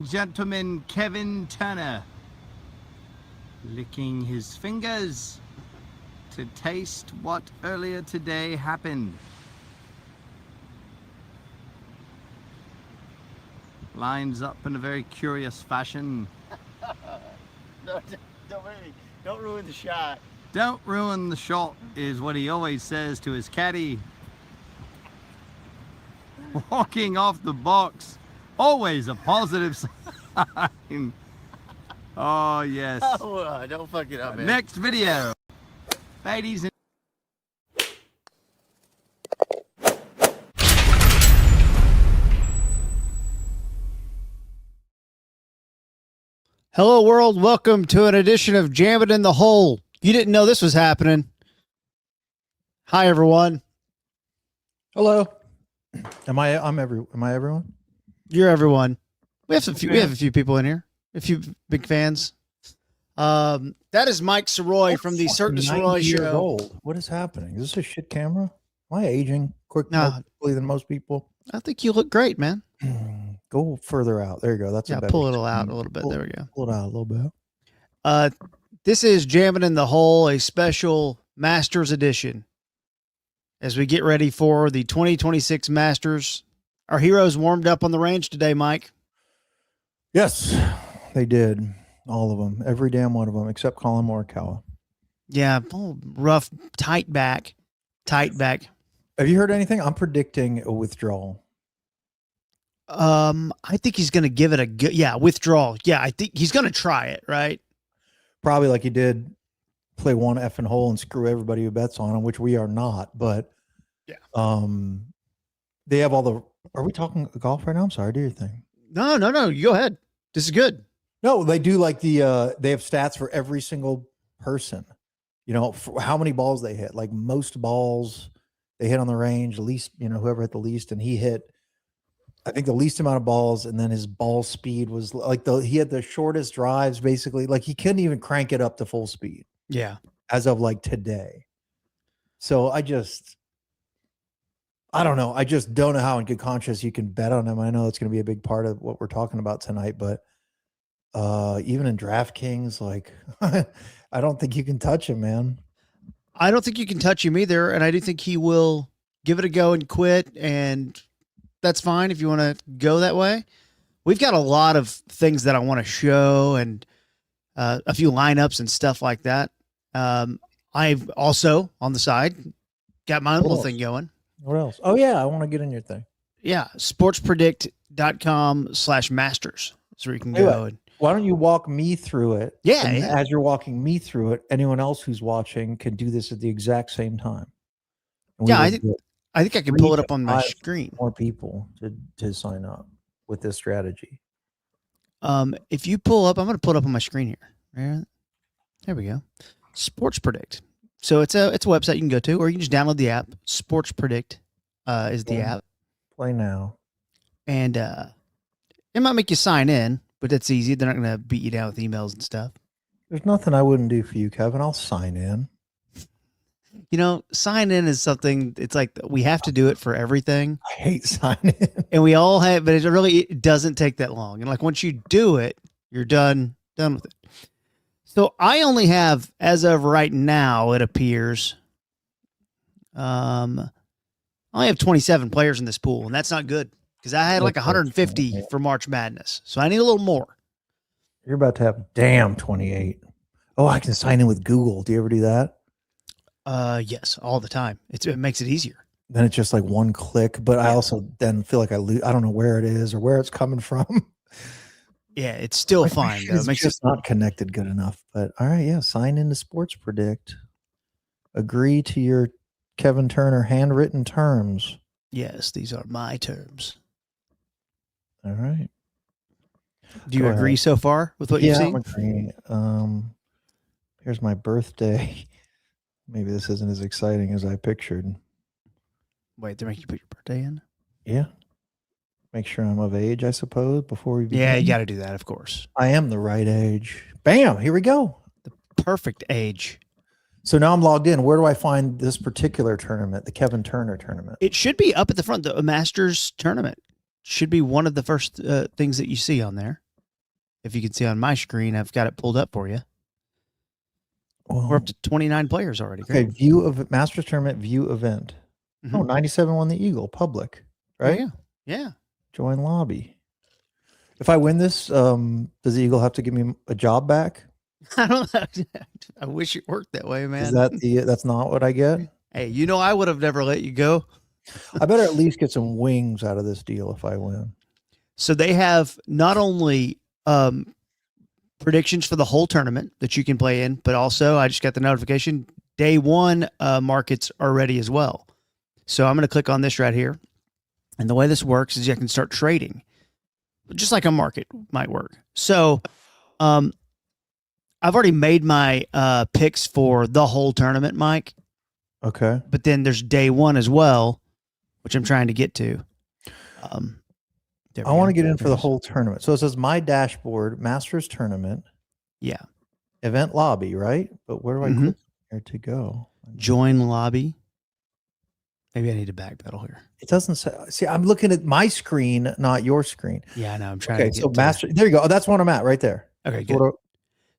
gentlemen, Kevin Turner licking his fingers to taste what earlier today happened. Lines up in a very curious fashion. No, don't ruin the shot. Don't ruin the shot is what he always says to his caddy. Walking off the box, always a positive sign. Oh, yes. Oh, don't fuck it up, man. Next video. Ladies and Hello, world. Welcome to an edition of Jam It in the Hole. You didn't know this was happening. Hi, everyone. Hello. Am I everyone? You're everyone. We have a few people in here. A few big fans. That is Mike Sirois from the Cirque Du Sirois show. Old. What is happening? Is this a shit camera? Am I aging more quickly than most people? I think you look great, man. Go further out. There you go. That's pull it out a little bit. There we go. Pull it out a little bit. This is Jamming in the Hole, a special Masters edition. As we get ready for the 2026 Masters, our heroes warmed up on the range today, Mike. Yes, they did. All of them. Every damn one of them, except Colin Morikawa. Yeah, rough, tight back. Have you heard anything? I'm predicting a withdrawal. I think he's going to give it a good, withdrawal. Yeah, I think he's going to try it, right? Probably like he did play one effing hole and screw everybody who bets on him, which we are not. But they have all the. Are we talking golf right now? I'm sorry. Do your thing. No. You go ahead. This is good. No, they do like the. They have stats for every single person. You know, for how many balls they hit. Like most balls they hit on the range, least. You know, whoever hit the least, and he hit. I think the least amount of balls, and then his ball speed was like he had the shortest drives, basically. Like he couldn't even crank it up to full speed. Yeah. As of like today. So I don't know. I just don't know how in good conscience you can bet on him. I know it's going to be a big part of what we're talking about tonight, but even in DraftKings, like I don't think you can touch him, man. I don't think you can touch him either. And I do think he will give it a go and quit, and that's fine if you want to go that way. We've got a lot of things that I want to show and a few lineups and stuff like that. I've also on the side got my own little thing going. What else? Oh yeah. I want to get in your thing. Yeah. sportspredict.com/masters. So you can go. And why don't you walk me through it? Yeah. As you're walking me through it, anyone else who's watching can do this at the exact same time. I think I can pull it up on my screen. More people to sign up with this strategy. If you pull up, I'm going to pull it up on my screen here. Right? There we go. Sports Predict. So it's a website you can go to, or you can just download the app. Sports Predict is the app. Play now. And it might make you sign in, but that's easy. They're not going to beat you down with emails and stuff. There's nothing I wouldn't do for you, Kevin. I'll sign in. You know, sign in is something, it's like we have to do it for everything. I hate signing in. And we all have, but it doesn't take that long. And like once you do it, you're done with it. So I only have, as of right now, it appears, I only have 27 players in this pool, and that's not good because I had like 150 for March Madness. So I need a little more. You're about to have 28. Oh, I can sign in with Google. Do you ever do that? Yes, all the time. It makes it easier. Then it's just like one click, but I also then feel like I don't know where it is or where it's coming from. Yeah, it's still fine though. It makes it not connected good enough. But all right, yeah, sign into Sports Predict. Agree to your Kevin Turner handwritten terms. Yes, these are my terms. All right. Do you agree so far with what you've seen? I'm agreeing. Here's my birthday. Maybe this isn't as exciting as I pictured. Wait, they're making you put your birthday in? Yeah. Make sure I'm of age, I suppose, before we begin. Yeah, you got to do that, of course. I am the right age. Bam, here we go. The perfect age. So now I'm logged in. Where do I find this particular tournament, the Kevin Turner tournament? It should be up at the front. The Masters tournament should be one of the first things that you see on there. If you can see on my screen, I've got it pulled up for you. Well, We're up to 29 players already. okay, Great. view of Masters Tournament view event. Mhm. Oh, 97 won the Eagle public, There right? you go. Yeah. Join lobby. If I win this, does the Eagle have to give me a job back? I don't know. I wish it worked that way, man. Is that that's not what I get? Hey, you know, I would have never let you go. I better at least get some wings out of this deal if I win. So they have not only predictions for the whole tournament that you can play in, but also I just got the notification day one markets are ready as well. So I'm going to click on this right here. And the way this works is you can start trading, just like a market might work. So I've already made my picks for the whole tournament, Mike. Okay. But then there's day one as well, which I'm trying to get to. I want to get in for the whole tournament. So it says my dashboard, Masters Tournament. Yeah. Event lobby, right? But where do I click here to go? Join lobby. Maybe I need to backpedal here. It doesn't say. See, I'm looking at my screen, not your screen. Yeah, I know. I'm trying Okay, to get so Master. There you go. Oh, that's what I'm at right there. Okay, good.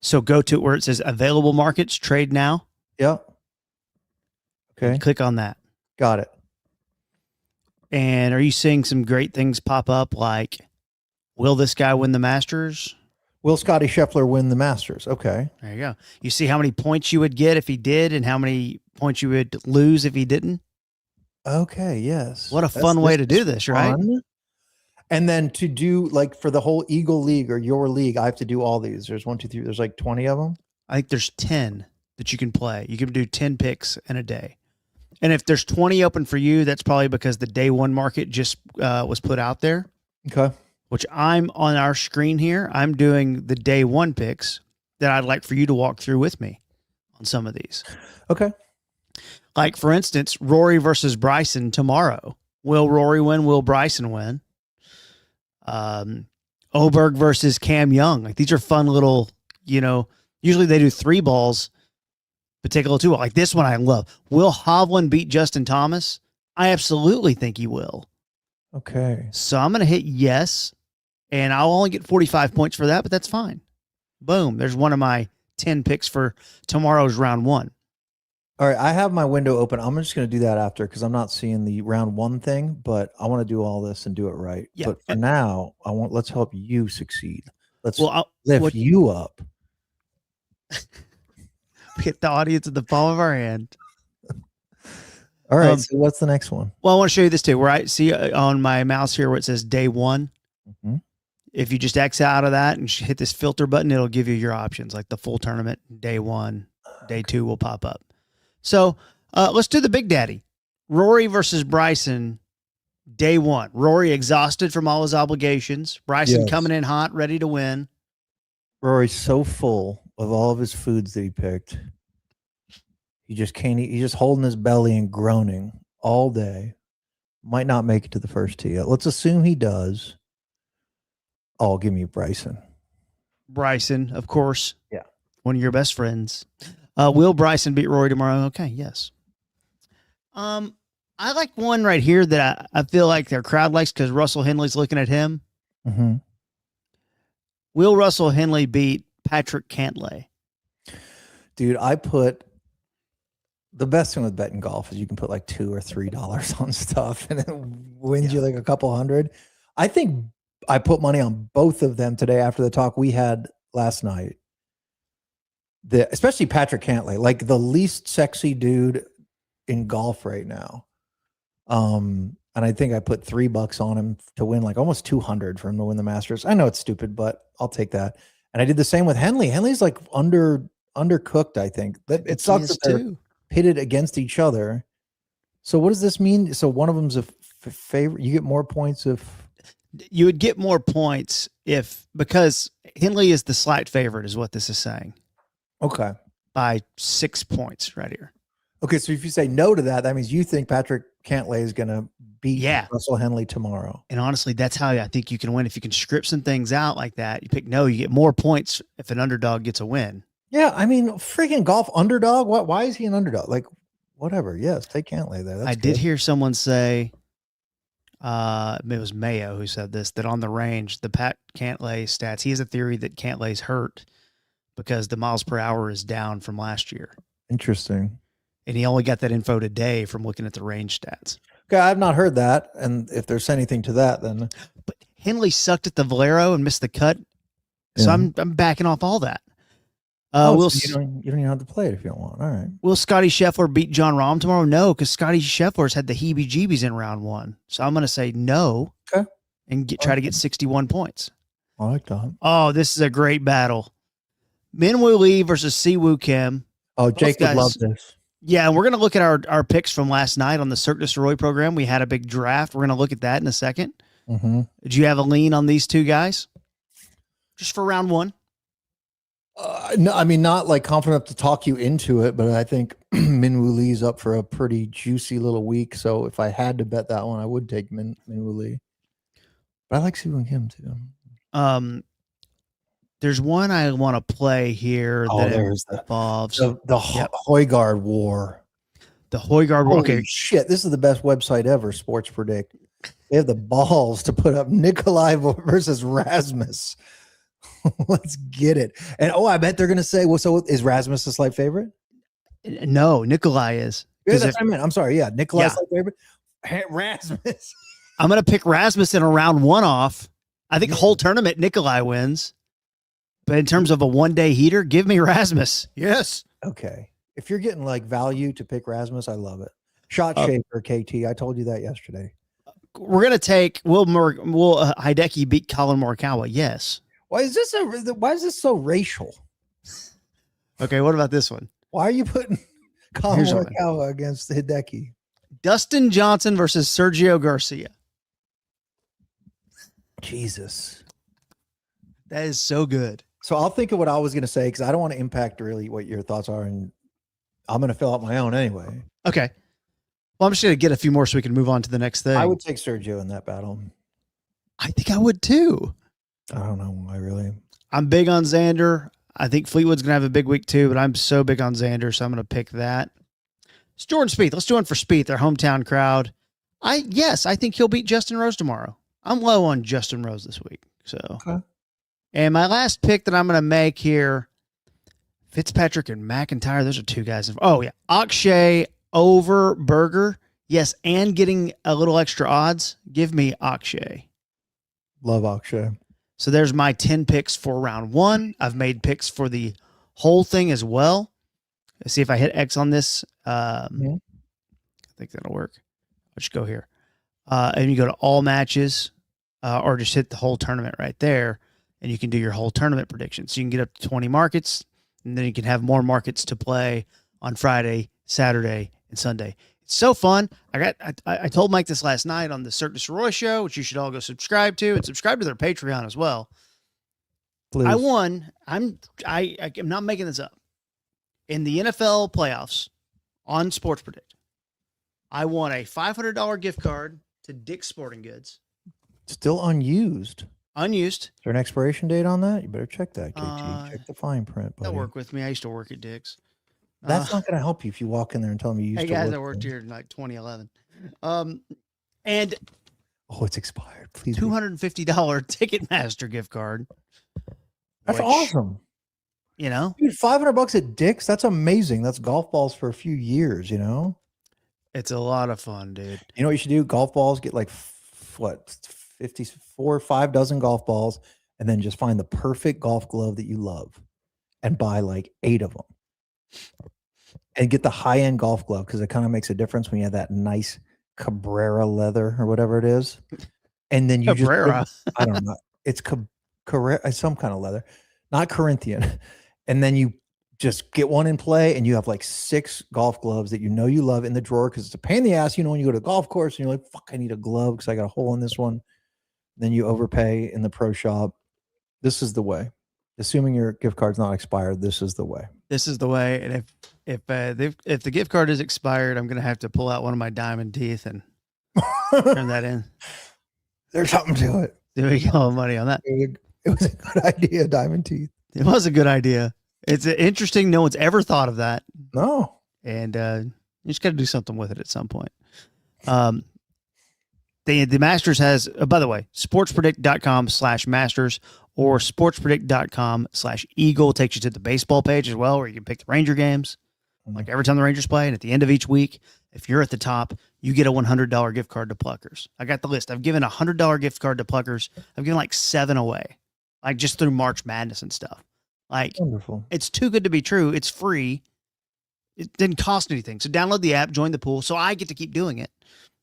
So go to where it says available markets, trade now. Yeah. Okay. Click on that. Got it. And are you seeing some great things pop up like, will this guy win the Masters? Will Scotty Scheffler win the Masters? Okay. There you go. You see how many points you would get if he did and how many points you would lose if he didn't? Okay, yes. What a fun way to do this, right? And then to do like for the whole Eagle League or your league, I have to do all these. There's 1, 2, 3. There's like 20 of them. I think there's 10 that you can play. You can do 10 picks in a day. And if there's 20 open for you, that's probably because the day one market just was put out there. Okay. Which I'm on our screen here. I'm doing the day one picks that I'd like for you to walk through with me on some of these. Okay. Like, for instance, Rory versus Bryson tomorrow. Will Rory win? Will Bryson win? Oberg versus Cam Young. Like, these are fun little, usually they do 3 balls, but take a little 2 ball. Like this one I love. Will Hovland beat Justin Thomas? I absolutely think he will. Okay. So I'm going to hit yes, and I'll only get 45 points for that, but that's fine. Boom. There's one of my 10 picks for tomorrow's round 1. All right, I have my window open. I'm just going to do that after because I'm not seeing the round 1 thing, but I want to do all this and do it right. Yeah. But for now, let's help you succeed. Let's lift you up. Get the audience in the palm of our hand. All right, so what's the next one? Well, I want to show you this too, where I see on my mouse here where it says day 1. Mm-hmm. If you just X out of that and hit this filter button, it'll give you your options like the full tournament, day 1, day 2 will pop up. So let's do the Big Daddy. Rory versus Bryson, day 1. Rory exhausted from all his obligations. Bryson coming in hot, ready to win. Rory's so full of all of his foods that he picked. He just can't eat. He's just holding his belly and groaning all day. Might not make it to the first tee. Let's assume he does. Oh, give me Bryson. Bryson, of course. Yeah. One of your best friends. Will Bryson beat Rory tomorrow? Okay, yes. I like one right here that I feel like their crowd likes because Russell Henley's looking at him. Mm-hmm. Will Russell Henley beat Patrick Cantlay? Dude, I put the best thing with betting golf is you can put like $2 or $3 on stuff and it wins you like a couple hundred. I think I put money on both of them today after the talk we had last night. Especially Patrick Cantlay, like the least sexy dude in golf right now. And I think I put $3 on him to win like almost 200 for him to win the Masters. I know it's stupid, but I'll take that. And I did the same with Henley. Henley's like undercooked, I think. It sucks that they're pitted against each other. So what does this mean? So one of them's a favorite. You get more points if you would get more points because Henley is the slight favorite, is what this is saying. Okay. By 6 points right here. Okay, so if you say no to that, that means you think Patrick Cantlay is going to beat Russell Henley tomorrow. And honestly, that's how I think you can win. If you can script some things out like that, you pick no, you get more points if an underdog gets a win. Yeah, I mean, freaking golf underdog. Why is he an underdog? Like, whatever. Yes, take Cantlay there. That's I did hear someone say, It was Mayo who said this, that on the range, the Pat Cantlay stats, he has a theory that Cantlay's hurt because the miles per hour is down from last year. Interesting. And he only got that info today from looking at the range stats. Okay, I've not heard that. And if there's anything to that, then. But Henley sucked at the Valero and missed the cut. So I'm backing off all that. So you don't even have to play it if you don't want. All right. Will Scotty Scheffler beat John Rahm tomorrow? No, because Scotty Scheffler's had the heebie-jeebies in round 1. So I'm going to say no. Okay. And try to get 61 points. I like that. Oh, this is a great battle. Min Woo Lee versus Si Woo Kim. Oh, Jake would love this. Yeah, and we're going to look at our picks from last night on the Cirque Du Sirois program. We had a big draft. We're going to look at that in a second. Mm-hmm. Did you have a lean on these two guys? Just for round 1? No, I mean, not like confident enough to talk you into it, but I think Min Woo Lee's up for a pretty juicy little week. So if I had to bet that one, I would take Min Woo Lee. But I like Si Woo Kim too. There's one I want to play here that involves the Højgaard War. The Højgaard War. Okay, shit, this is the best website ever. Sports Predict. They have the balls to put up Nikolai versus Rasmus. Let's get it. And I bet they're gonna say, well, so is Rasmus a slight favorite? No, Nikolai is. Yeah, that's what I meant. I'm sorry. Yeah, Nikolai's slight favorite. Rasmus. I'm gonna pick Rasmus in a round 1 off. I think the whole tournament Nikolai wins. But in terms of a one-day heater, give me Rasmus. Yes. Okay. If you're getting like value to pick Rasmus, I love it. Shot shaper, KT. I told you that yesterday. We're gonna take will Hideki beat Colin Morikawa? Yes. Why is this so racial? Okay, what about this one? Why are you putting Colin Morikawa against Hideki? Dustin Johnson versus Sergio Garcia. Jesus. That is so good. So I'll think of what I was going to say because I don't want to impact really what your thoughts are, and I'm going to fill out my own anyway. Okay. Well, I'm just going to get a few more so we can move on to the next thing. I would take Sergio in that battle. I think I would too. I don't know. I'm big on Xander. I think Fleetwood's going to have a big week too, but I'm so big on Xander, so I'm going to pick that. It's Jordan Spieth. Let's do one for Spieth, their hometown crowd. I think he'll beat Justin Rose tomorrow. I'm low on Justin Rose this week. So, okay. And my last pick that I'm going to make here, Fitzpatrick and McIntyre. Those are two guys. Oh yeah, Akshay over Berger. Yes, and getting a little extra odds. Give me Akshay. Love Akshay. So there's my 10 picks for round 1. I've made picks for the whole thing as well. Let's see if I hit X on this. I think that'll work. Let's go here. And you go to all matches or just hit the whole tournament right there. And you can do your whole tournament predictions. So you can get up to 20 markets, and then you can have more markets to play on Friday, Saturday, and Sunday. It's so fun. I told Mike this last night on the Cirque Du Sirois show, which you should all go subscribe to, and subscribe to their Patreon as well. Please. I won. I'm not making this up. In the NFL playoffs on Sports Predict, I won a $500 gift card to Dick's Sporting Goods. Still unused. Unused. Is there an expiration date on that? You better check that, KT. Check the fine print. They'll work with me. I used to work at Dick's. That's not going to help you if you walk in there and tell me you used to guys, work. I worked here in like 2011. And it's expired. Please. $250 Ticketmaster gift card. That's awesome. You know, dude, $500 at Dick's. That's amazing. That's golf balls for a few years. You know, it's a lot of fun, dude. You know what you should do? Golf balls. Get like 54 or 5 dozen golf balls, and then just find the perfect golf glove that you love, and buy like 8 of them. And get the high-end golf glove because it kind of makes a difference when you have that nice Cabrera leather or whatever it is. And then you I don't know. It's Carrera, some kind of leather, not Corinthian. And then you just get one in play, and you have like 6 golf gloves that you love in the drawer because it's a pain in the ass. You know, when you go to the golf course and you're like, fuck, I need a glove because I got a hole in this one. Then you overpay in the pro shop. This is the way. Assuming your gift card's not expired, this is the way. This is the way. And if the gift card is expired, I'm gonna have to pull out one of my diamond teeth and turn that in. There's something to it. There we go. Money on that. It was a good idea. Diamond teeth. It was a good idea. It's interesting. No one's ever thought of that. No. And you just got to do something with it at some point. the Masters has, by the way, sportspredict.com/Masters or sportspredict.com/Eagle takes you to the baseball page as well, where you can pick the Ranger games. Like every time the Rangers play, and at the end of each week, if you're at the top, you get a $100 gift card to Pluckers. I got the list. I've given a $100 gift card to Pluckers. I've given like 7 away, like just through March Madness and stuff. Like, Wonderful. it's too good to be true. It's free. It didn't cost anything. So download the app, join the pool, so I get to keep doing it.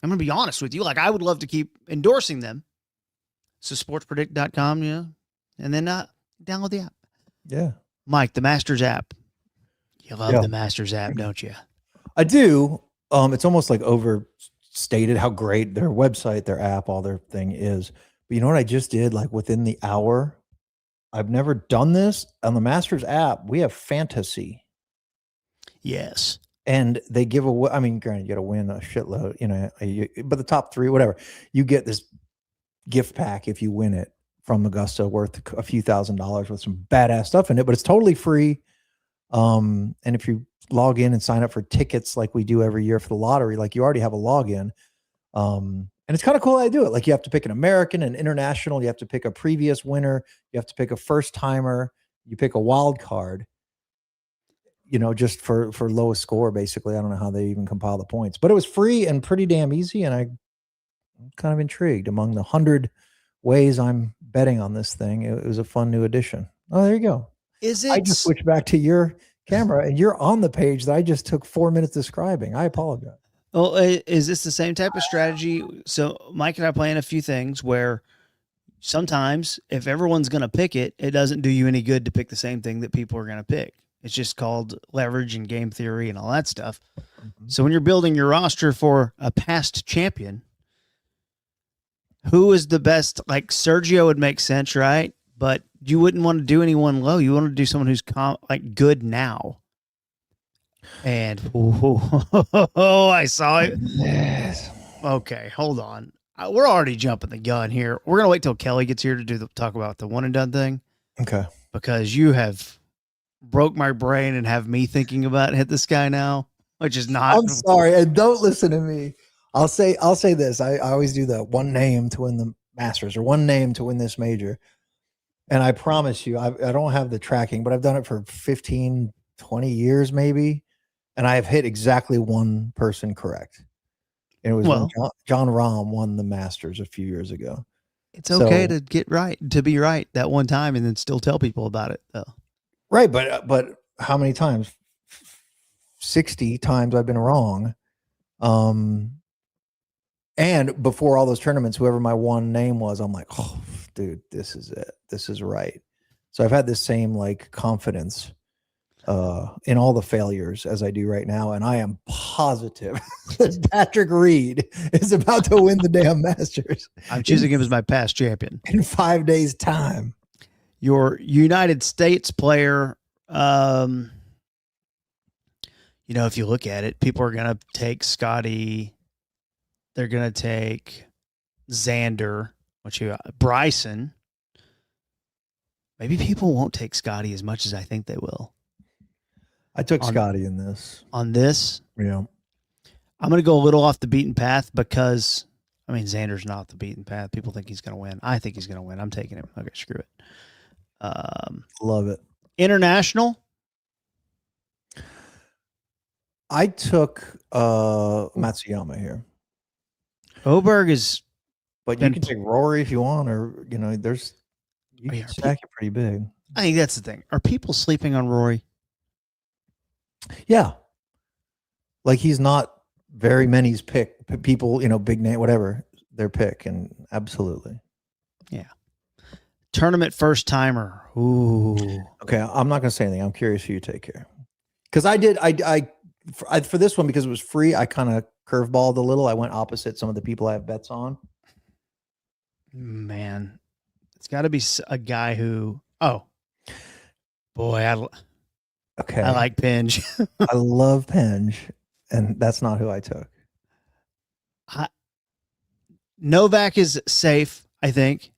I'm going to be honest with you. Like, I would love to keep endorsing them. So sportspredict.com, yeah. And then download the app. Yeah. Mike, the Masters app. You love Yeah. the Masters app, don't you? I do. It's almost like overstated how great their website, their app, all their thing is. But you know what I just did? Like within the hour, I've never done this on the Masters app. We have fantasy. Yes. And they give away, I mean, granted, you got to win a shitload, but the top 3, whatever, you get this gift pack if you win it from Augusta worth a few $1,000s with some badass stuff in it, but it's totally free. And if you log in and sign up for tickets like we do every year for the lottery, like you already have a login. And it's kind of cool how I do it. Like you have to pick an American, an international, you have to pick a previous winner, you have to pick a first timer, you pick a wild card, just for lowest score, basically. I don't know how they even compile the points, but it was free and pretty damn easy. And I'm kind of intrigued among the 100 ways I'm betting on this thing. It was a fun new addition. Oh, there you go. I just switched back to your camera and you're on the page that I just took 4 minutes describing. I apologize. Well, is this the same type of strategy? So Mike and I plan a few things where sometimes if everyone's going to pick it, it doesn't do you any good to pick the same thing that people are going to pick. It's just called leverage and game theory and all that stuff. Mm-hmm. So when you're building your roster for a past champion, who is the best? Like Sergio would make sense, right? But you wouldn't want to do anyone low. You want to do someone who's good now. And I saw it. Yes. Okay, hold on. We're already jumping the gun here. We're gonna wait till Kelly gets here to talk about the one and done thing. Okay. Because you have broke my brain and have me thinking about hit this guy now, which is not. I'm sorry, and don't listen to me. I'll say this. I always do the one name to win the Masters or one name to win this major. And I promise you, I don't have the tracking, but I've done it for 15, 20 years maybe. And I have hit exactly one person correct. And it was when John Rahm won the Masters a few years ago. It's okay to be right that one time and then still tell people about it though. Right. But how many times? 60 times I've been wrong. And before all those tournaments, whoever my one name was, I'm like, oh, dude, this is it. This is right. So I've had this same like confidence in all the failures as I do right now. And I am positive that Patrick Reed is about to win the damn Masters. I'm choosing him as my past champion. In 5 days' time. Your United States player, if you look at it, people are going to take Scotty. They're going to take Xander, Bryson. Maybe people won't take Scotty as much as I think they will. I took Scotty in this. On this? Yeah. I'm going to go a little off the beaten path because, Xander's not the beaten path. People think he's going to win. I think he's going to win. I'm taking him. Okay, screw it. Love it. International? I took Matsuyama here. Oberg is... But you can take Rory if you want, or, you can stack it pretty big. I think that's the thing. Are people sleeping on Rory? Yeah. Like he's not very many's pick. People, big name, whatever, their pick. And absolutely. Yeah. Tournament first timer. Ooh. Okay. I'm not going to say anything. I'm curious who you take here. Because for this one, because it was free, I kind of curveballed a little. I went opposite some of the people I have bets on. Man, it's got to be a guy who. Oh, boy, I like Penge. I love Penge, and that's not who I took. Novak is safe, I think,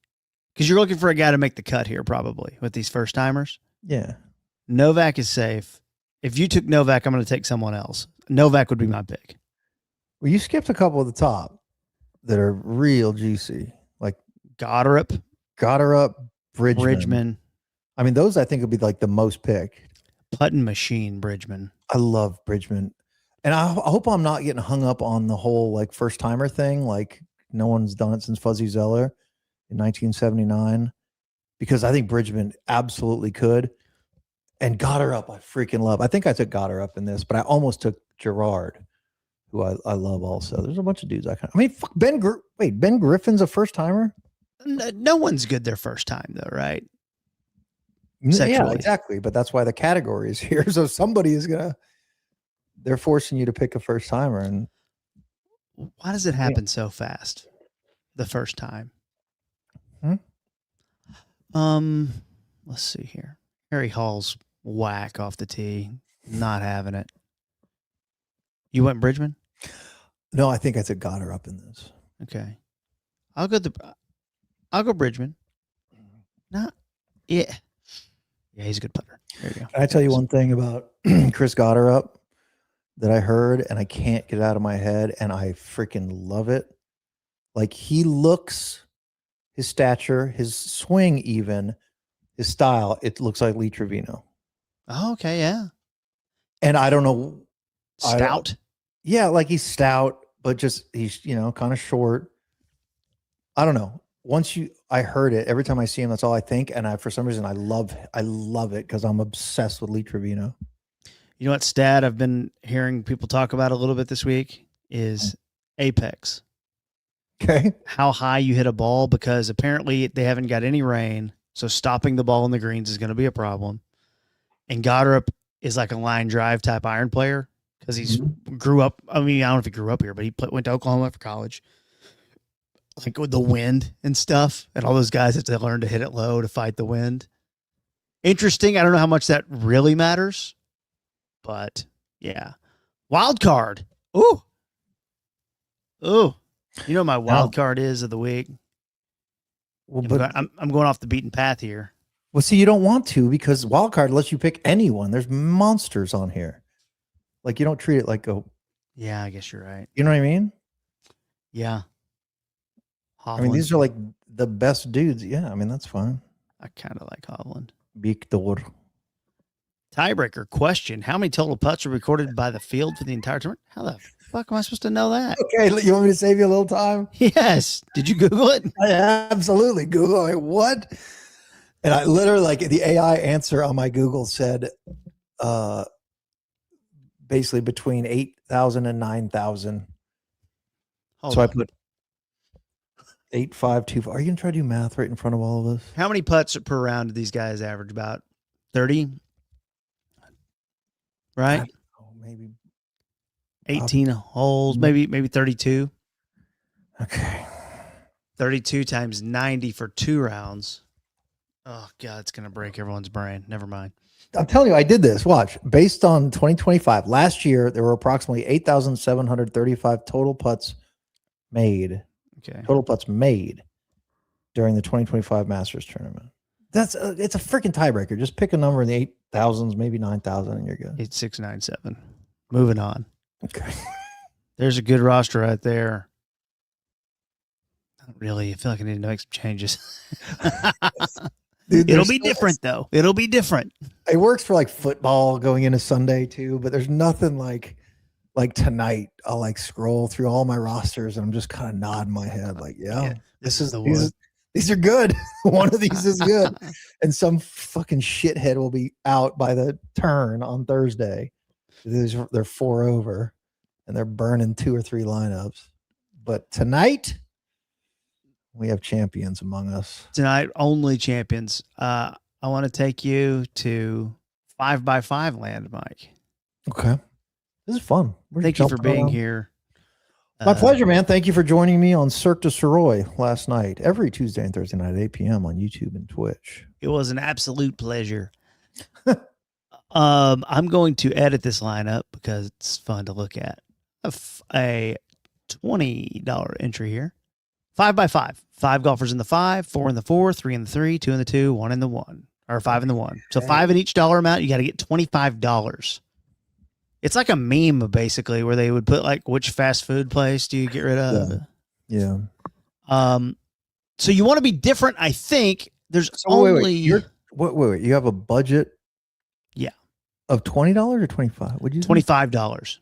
because you're looking for a guy to make the cut here, probably with these first timers. Yeah, Novak is safe. If you took Novak, I'm going to take someone else. Novak would be my pick. Well, you skipped a couple at the top. that are real juicy, like Gotterup, Gotterup, Bridgman. Bridgman, I mean, those I think would be like the most picked. Puttin Machine, Bridgman. I love Bridgman. And I hope I'm not getting hung up on the whole like first timer thing. Like no one's done it since Fuzzy Zeller in 1979, because I think Bridgman absolutely could. And Gotterup, I freaking love. I think I took Gotterup in this, but I almost took Gerard, who I love also. There's a bunch of dudes I mean, fuck Ben Griffin's a first timer? No one's good their first time though, right? Yeah, Sexually. exactly. But that's why the category is here. So somebody is they're forcing you to pick a first timer. And why does it happen so fast? The first time. Let's see here. Harry Hall's whack off the tee. Not having it. You went Bridgman? No, I think I took Gotterup in this. Okay. I'll go Bridgman. Not yeah. Yeah, he's a good putter. There you go. Can I tell you one thing about Chris Gotterup that I heard and I can't get out of my head, and I freaking love it? Like, he looks, his stature, his swing, even his style, it looks like Lee Trevino. Oh, okay, yeah. And I don't know, Stout. Yeah, like he's stout, but just he's kind of short. I don't know. I heard it, every time I see him, that's all I think. And for some reason, I love it because I'm obsessed with Lee Trevino. You know what stat I've been hearing people talk about a little bit this week is apex. Okay. How high you hit a ball, because apparently they haven't got any rain. So stopping the ball in the greens is going to be a problem. And Gotterup is like a line drive type iron player because he's grew up. I mean, I don't know if he grew up here, but he went to Oklahoma for college. Like with the wind and stuff, and all those guys have to learn to hit it low to fight the wind. Interesting. I don't know how much that really matters, but yeah. Wild card. Ooh. You know what my wild card is of the week? Well, I'm going off the beaten path here. Well, see, you don't want to, because wild card lets you pick anyone. There's monsters on here. Like, you don't treat it like Yeah, I guess you're right. You know what I mean? Yeah. Hovland. I mean, these are like the best dudes. Yeah, I mean, that's fine. I kind of like Hovland. Victor. Tiebreaker question. How many total putts are recorded by the field for the entire tournament? How the fuck am I supposed to know that? Okay, you want me to save you a little time? Yes. Did you Google it? I absolutely Google. Like, what? And I literally, like, the AI answer on my Google said basically between 8,000 and 9,000. So I put 8,525. Are you going to try to do math right in front of all of us? How many putts per round do these guys average? About 30? Right? Maybe 18 holes, maybe 32. Okay. 32 times 90 for 2 rounds. Oh, God, it's going to break everyone's brain. Never mind. I'm telling you, I did this. Watch. Based on 2025, last year, there were approximately 8,735 total putts made. Okay. Total putts made during the 2025 Masters tournament. It's a freaking tiebreaker. Just pick a number in the 8,000s, maybe 9,000, and you're good. 8697. Moving on. Okay. There's a good roster right there. Not really. I feel like I need to make some changes. Dude, it'll be different, though. It'll be different. It works for like football going into Sunday too, but there's nothing like tonight. I'll like scroll through all my rosters and I'm just kind of nodding my head like, yeah, this is the one. These are good. One of these is good. And some fucking shithead will be out by the turn on Thursday. They're 4 over and they're burning 2 or 3 lineups. But tonight, we have champions among us. Tonight, only champions. I want to take you to 5x5 land, Mike. Okay. This is fun. Thank you for being here. My pleasure, man. Thank you for joining me on Cirque Du Sirois last night, every Tuesday and Thursday night at 8 p.m. on YouTube and Twitch. It was an absolute pleasure. I'm going to edit this lineup because it's fun to look at. A $20 entry here. 5x5. 5 golfers in the 5, 4 in the 4, 3 in the 3, 2 in the 2, 1 in the 1, or 5 in the 1. So 5 in each dollar amount. You got to get $25. It's like a meme, basically, where they would put like, which fast food place do you get rid of? Yeah. So you want to be different. I think there's So only wait. You have a budget? Yeah. Of $20 or 25? Would you say? $25.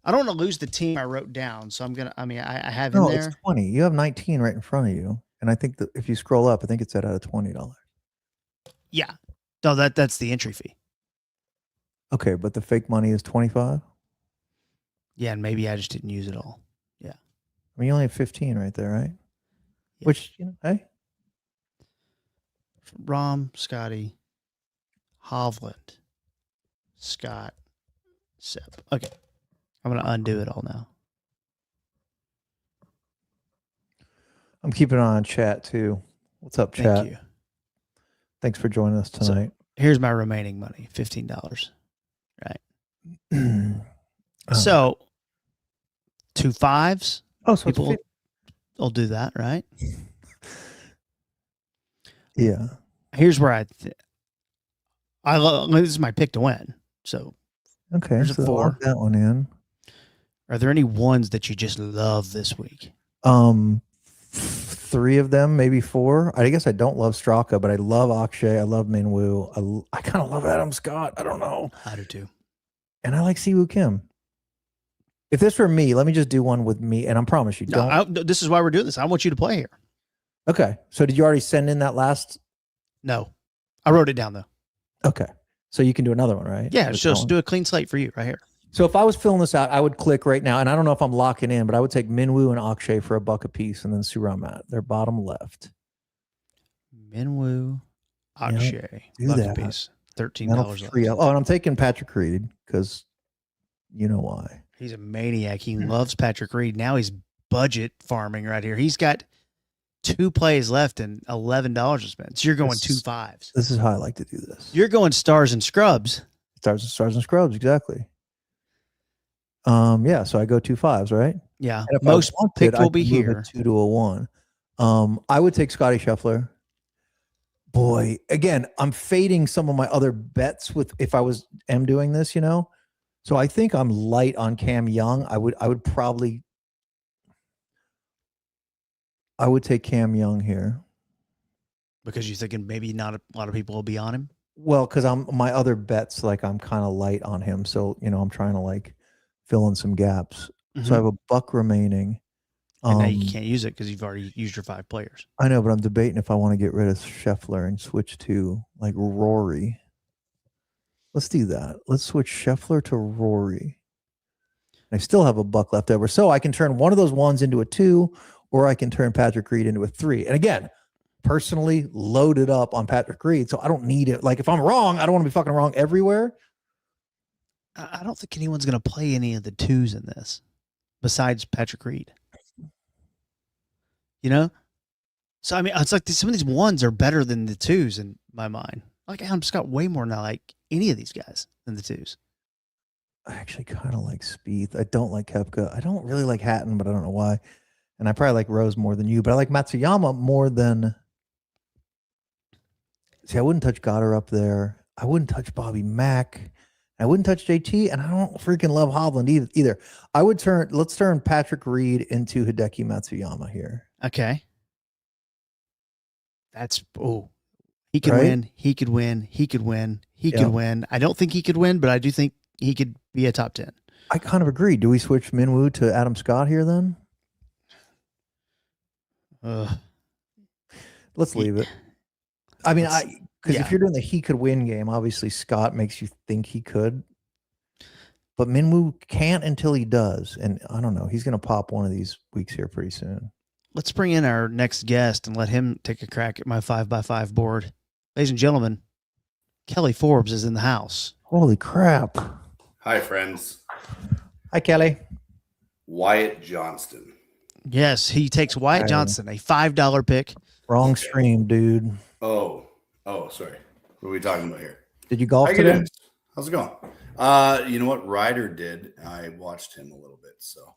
I don't want to lose the team I wrote down, so I have in No, there. it's 20. You have 19 right in front of you, and I think that if you scroll up, I think it's at a $20. Yeah. No, that's the entry fee. Okay, but the fake money is 25. Yeah, and maybe I just didn't use it all. Yeah. I mean, you only have 15 right there, right? Yeah. Which, hey. Rom, Scotty, Hovland, Scott, Sep. Okay. I'm going to undo it all now. I'm keeping an eye on chat too. What's up, chat? Thank you. Thanks for joining us tonight. So here's my remaining money, $15. Right. Oh. So 2 5s. Oh, so People will do that, right? Yeah. Here's where this is my pick to win. So okay, there's so a 4. lock that one in. Are there any ones that you just love this week? 3 of them, maybe 4. I guess I don't love Straka, but I love Akshay. I love Minwoo. I kind of love Adam Scott. I don't know. I do too. And I like Siwoo Kim. If this were me, let me just do one with me, and I promise you, this is why we're doing this. I want you to play here. Okay. So did you already send in that last? No, I wrote it down though. Okay. So you can do another one, right? Yeah, just do a clean slate for you right here. So if I was filling this out, I would click right now, and I don't know if I'm locking in, but I would take Minwoo and Akshay for $1 a piece, and then Suramat, their bottom left. Minwoo, Akshay, do $1 that. a piece, $13 left. Oh, and I'm taking Patrick Reed because you know why. He's a maniac. He loves Patrick Reed. Now he's budget farming right here. He's got 2 plays left and $11 to spend. So you're going 2 5s. This is how I like to do this. You're going stars and scrubs. Stars and scrubs, exactly. Yeah, so I go 2 5s, right? Yeah. And if most wanted, picked will be here. 2 to a 1. I would take Scotty Scheffler. Boy, again, I'm fading some of my other bets with if I am doing this, you know. So I think I'm light on Cam Young. I would take Cam Young here. Because you're thinking maybe not a lot of people will be on him? Well, because my other bets, like I'm kind of light on him. So, you know, I'm trying to like fill in some gaps. So I have $1 remaining. And now you can't use it because you've already used your 5 players. I know, but I'm debating if I want to get rid of Scheffler and switch to like Rory. Let's do that. Let's switch Scheffler to Rory. I still have $1 left over. So I can turn one of those 1s into a 2, or I can turn Patrick Reed into a 3. And again, personally loaded up on Patrick Reed. So I don't need it. Like if I'm wrong, I don't want to be fucking wrong everywhere. I don't think anyone's going to play any of the 2s in this besides Patrick Reed. You know? So, I mean, it's like some of these 1s are better than the 2s in my mind. Like Adam Scott way more than I like any of these guys than the 2s. I actually kind of like Spieth. I don't like Koepka. I don't really like Hatton, but I don't know why. And I probably like Rose more than you, but I like Matsuyama more than. See, I wouldn't touch Goddard up there. I wouldn't touch Bobby Mack. I wouldn't touch JT, and I don't freaking love Hovland either. I would let's turn Patrick Reed into Hideki Matsuyama here. Okay. That's, he could win. He could win. He could win. He could win. I don't think he could win, but I do think he could be a top 10. I kind of agree. Do we switch Minwoo to Adam Scott here then? Let's leave it. I mean, because if you're doing the he could win game, obviously Scott makes you think he could. But Minwoo can't until he does. And I don't know. He's going to pop one of these weeks here pretty soon. Let's bring in our next guest and let him take a crack at my 5x5 board. Ladies and gentlemen, Kelly Forbes is in the house. Holy crap. Hi, friends. Hi, Kelly. Wyatt Johnston. Yes, he takes Wyatt Johnston, a $5 pick. Wrong stream, dude. Oh, sorry. What are we talking about here? Did you golf today? How's it going? You know what? Ryder did. I watched him a little bit, so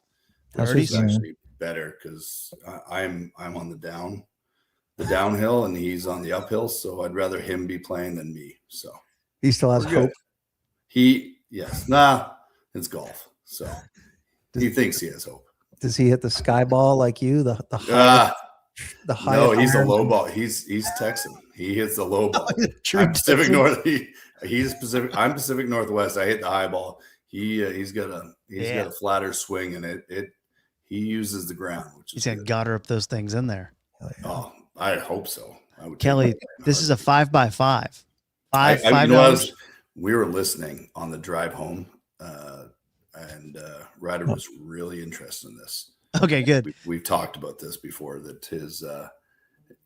That's actually better because I'm on the downhill, and he's on the uphill. So I'd rather him be playing than me. So he still has hope. It's golf, so he thinks he has hope. Does he hit the sky ball like you? The Ah, high. no, he's a low ball. He's Texan. He hits the low ball. True I'm Pacific Texan. North. He's Pacific. I'm Pacific Northwest. I hit the high ball. He's got a flatter swing, and he uses the ground, which is He's gonna gotter up those things in there. Oh, I hope so. I would Kelly, this is a 5x5. $5. We were listening on the drive home, and Ryder was really interested in this. Okay, good. We've talked about this before. That his,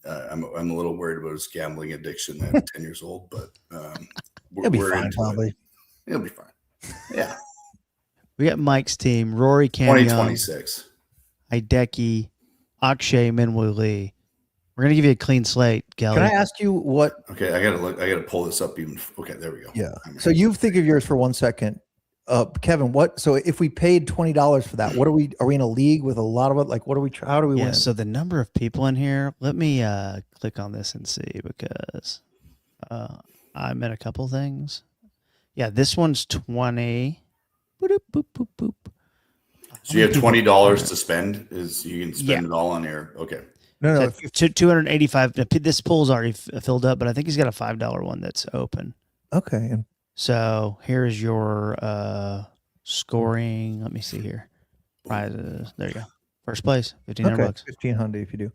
I'm a little worried about his gambling addiction at 10 years old, but He'll be fine, probably. He'll be fine. Yeah. We got Mike's team: Rory Canyon, 2026. Hideki, Akshay Minwoo. We're gonna give you a clean slate, Kelly. Can I ask you what? Okay, I gotta pull this up even. Okay, there we go. Yeah. So you think of yours for 1 second, Kevin. What? So if we paid $20 for that, what are we? Are we in a league with a lot of it? Like, what are we? How do we win? So the number of people in here. Let me click on this and see, because I'm in a couple things. Yeah, this one's 20. Boop, boop, boop, boop. So you have $20 to spend. You can spend it all on here. Okay. No. 285. This pool's already filled up, but I think he's got a $5 one that's open. Okay. And So here's your scoring. Let me see here. Prizes. There you go. First place, $1,500. $1,500 if you do.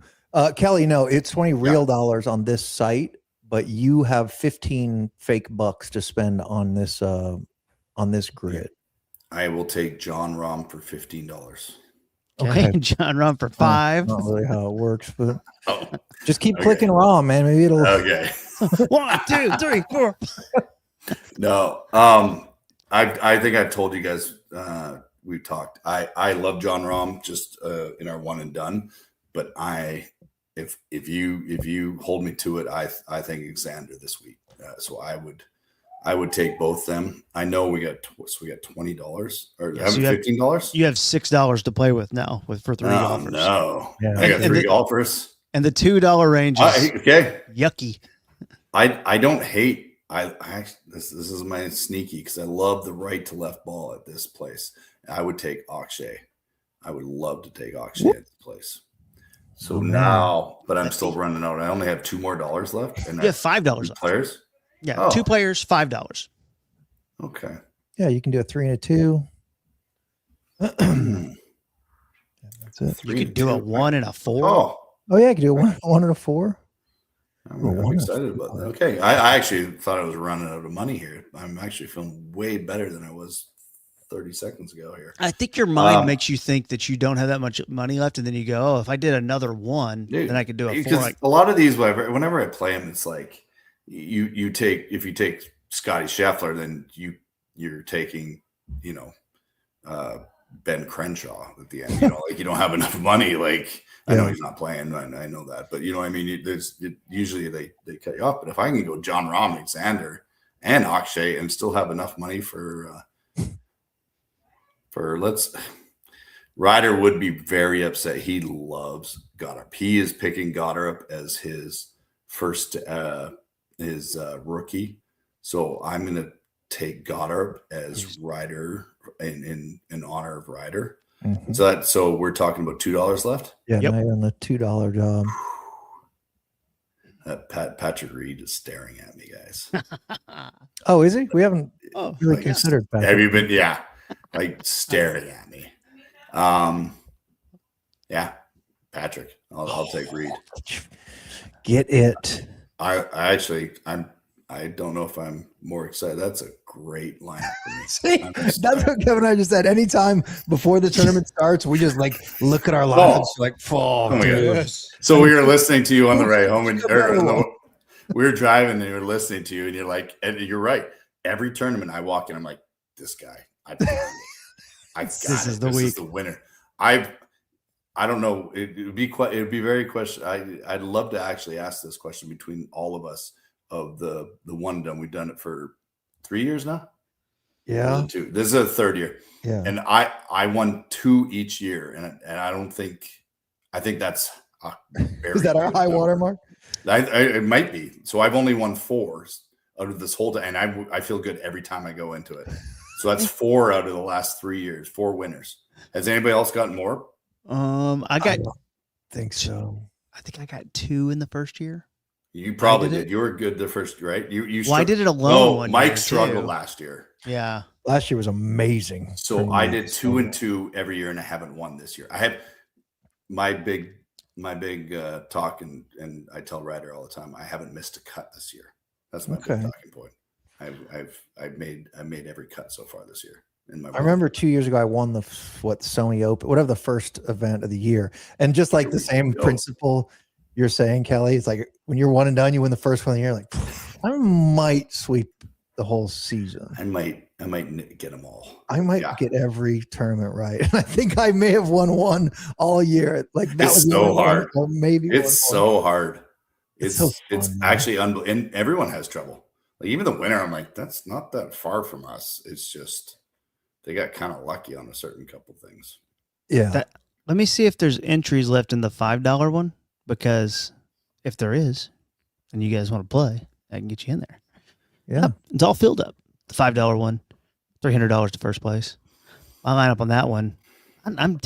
Kelly, no, it's 20 real dollars on this site, but you have 15 fake bucks to spend on this grid. I will take John Rahm for $15. Okay, John Rum for $5. Not really how it works, but just keep clicking ROM, man. Maybe it'll. Okay. 1, 2, 3, 4. No. I think I've told you guys. We talked. I love John Rahm just in our one and done, but if you hold me to it, I think Xander this week. So I would take both them. I know we got $20 or $15. You have $6 to play with now for 3 golfers. No, yeah. I got 3 golfers, and the $2 range is okay. Yucky. I don't hate. This is my sneaky because I love the right to left ball at this place. I would take Akshay. I would love to take Akshay at this place. So now, but I'm still running out. I only have $2 more left, and you have $5 left. Players. Yeah, 2 players, $5. Okay. Yeah, you can do a 3 and a 2. That's it. You could do a 1 and a 4. Oh yeah, you can do a 1 and a 4. I'm excited about that. Okay, I actually thought I was running out of money here. I'm actually feeling way better than I was 30 seconds ago here. I think your mind makes you think that you don't have that much money left, and then you go, "Oh, if I did another 1, then I could do a 4." A lot of these, whenever I play them, it's like you take Scotty Scheffler, then you're taking Ben Crenshaw at the end. Like you don't have enough money. Like I know he's not playing. I know that, but what I mean. Usually they cut you off. But if I can go John Rahm, Alexander, and Akshay, and still have enough money for Ryder would be very upset. He loves Goddard. He is picking Goddard as his first rookie. So I'm going to take Goddard as Ryder in honor of Ryder. Mm-hmm. So we're talking about $2 left. Yeah, now you're on the $2 job. Patrick Reed is staring at me, guys. Oh, is he? We haven't really considered Patrick. Have you been? Yeah, like staring at me. Yeah, Patrick. I'll take Reed. Get it. I don't know if I'm more excited. That's a great lineup for me. See, that's what Kevin and I just said. Anytime before the tournament starts, we just look at our lineups oh my God. So we were listening to you on the way home, and we were driving, and we were listening to you, and you're like, and you're right. Every tournament I walk in, I'm like, this guy. This is the winner. I don't know. It would be very question. I'd love to actually ask this question between all of us of the one done. We've done it for 3 years now. Yeah. 2. This is a 3rd year. Yeah. And I won 2 each year, and I don't think. I think that's is that our high water mark? It might be. So I've only won 4 out of this whole time, and I feel good every time I go into it. So that's 4 out of the last 3 years, 4 winners. Has anybody else gotten more? I got. don't think so. I think I got 2 in the first year. You probably did did. it? You were good the first, right? You. Well, I did it alone. No, one Mike year, struggled too. last year. Yeah. Last year was amazing. So for I me. did 2 and 2 every year, and I haven't won this year. I have my big talk, and I tell Ryder all the time, I haven't missed a cut this year. That's my big talking point. I've made every cut so far this year. I remember 2 years ago I won the Sony Open, whatever the first event of the year, and just like the same principle you're saying, Kelly. It's like when you're one and done, you win the first one of the year. Like I might sweep the whole season. I might get them all. I might get every tournament right. I think I may have won one all year. Like that was so hard. Or maybe it's so hard. It's so fun, actually unbelievable, and everyone has trouble. Like even the winner, I'm like, that's not that far from us. It's just they got kind of lucky on a certain couple things. Yeah. Let me see if there's entries left in the $5 one, because if there is, and you guys want to play, I can get you in there. Yeah. It's all filled up. The $5 one, $300 to first place. My lineup on that one. I'm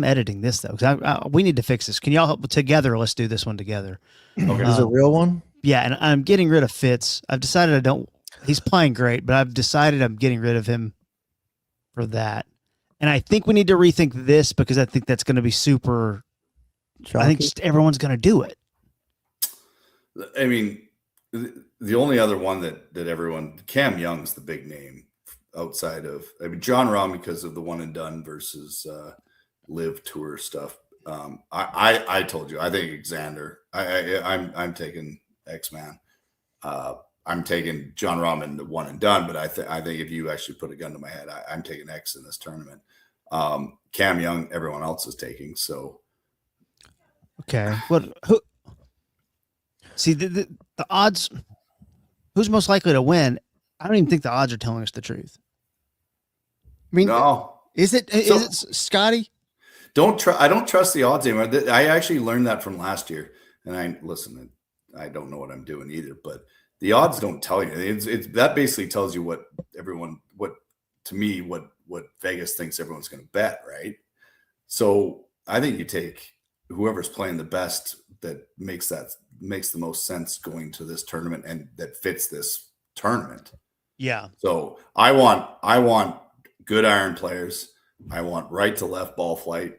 editing this though, because we need to fix this. Can y'all help together? Let's do this one together. Okay. Is it a real one? Yeah, and I'm getting rid of Fitz. I've decided I don't. He's playing great, but I've decided I'm getting rid of him for that. And I think we need to rethink this, because I think that's going to be super. Chalky? I think just everyone's going to do it. I mean, the only other one that everyone, Cam Young's the big name outside of, I mean, John Rahm because of the one and done versus live tour stuff. I told you, I think Xander. I'm taking X-Man. I'm taking John Rahm in the one and done, but I think if you actually put a gun to my head, I'm taking X in this tournament. Cam Young, everyone else is taking. So, okay, who? See the odds. Who's most likely to win? I don't even think the odds are telling us the truth. I mean, no, is it Scotty? I don't trust the odds anymore. I actually learned that from last year. And I don't know what I'm doing either, but the odds don't tell you. It's that basically tells you what Vegas thinks everyone's going to bet, right? So I think you take whoever's playing the best that makes the most sense going to this tournament and that fits this tournament. Yeah. So I want good iron players. I want right to left ball flight.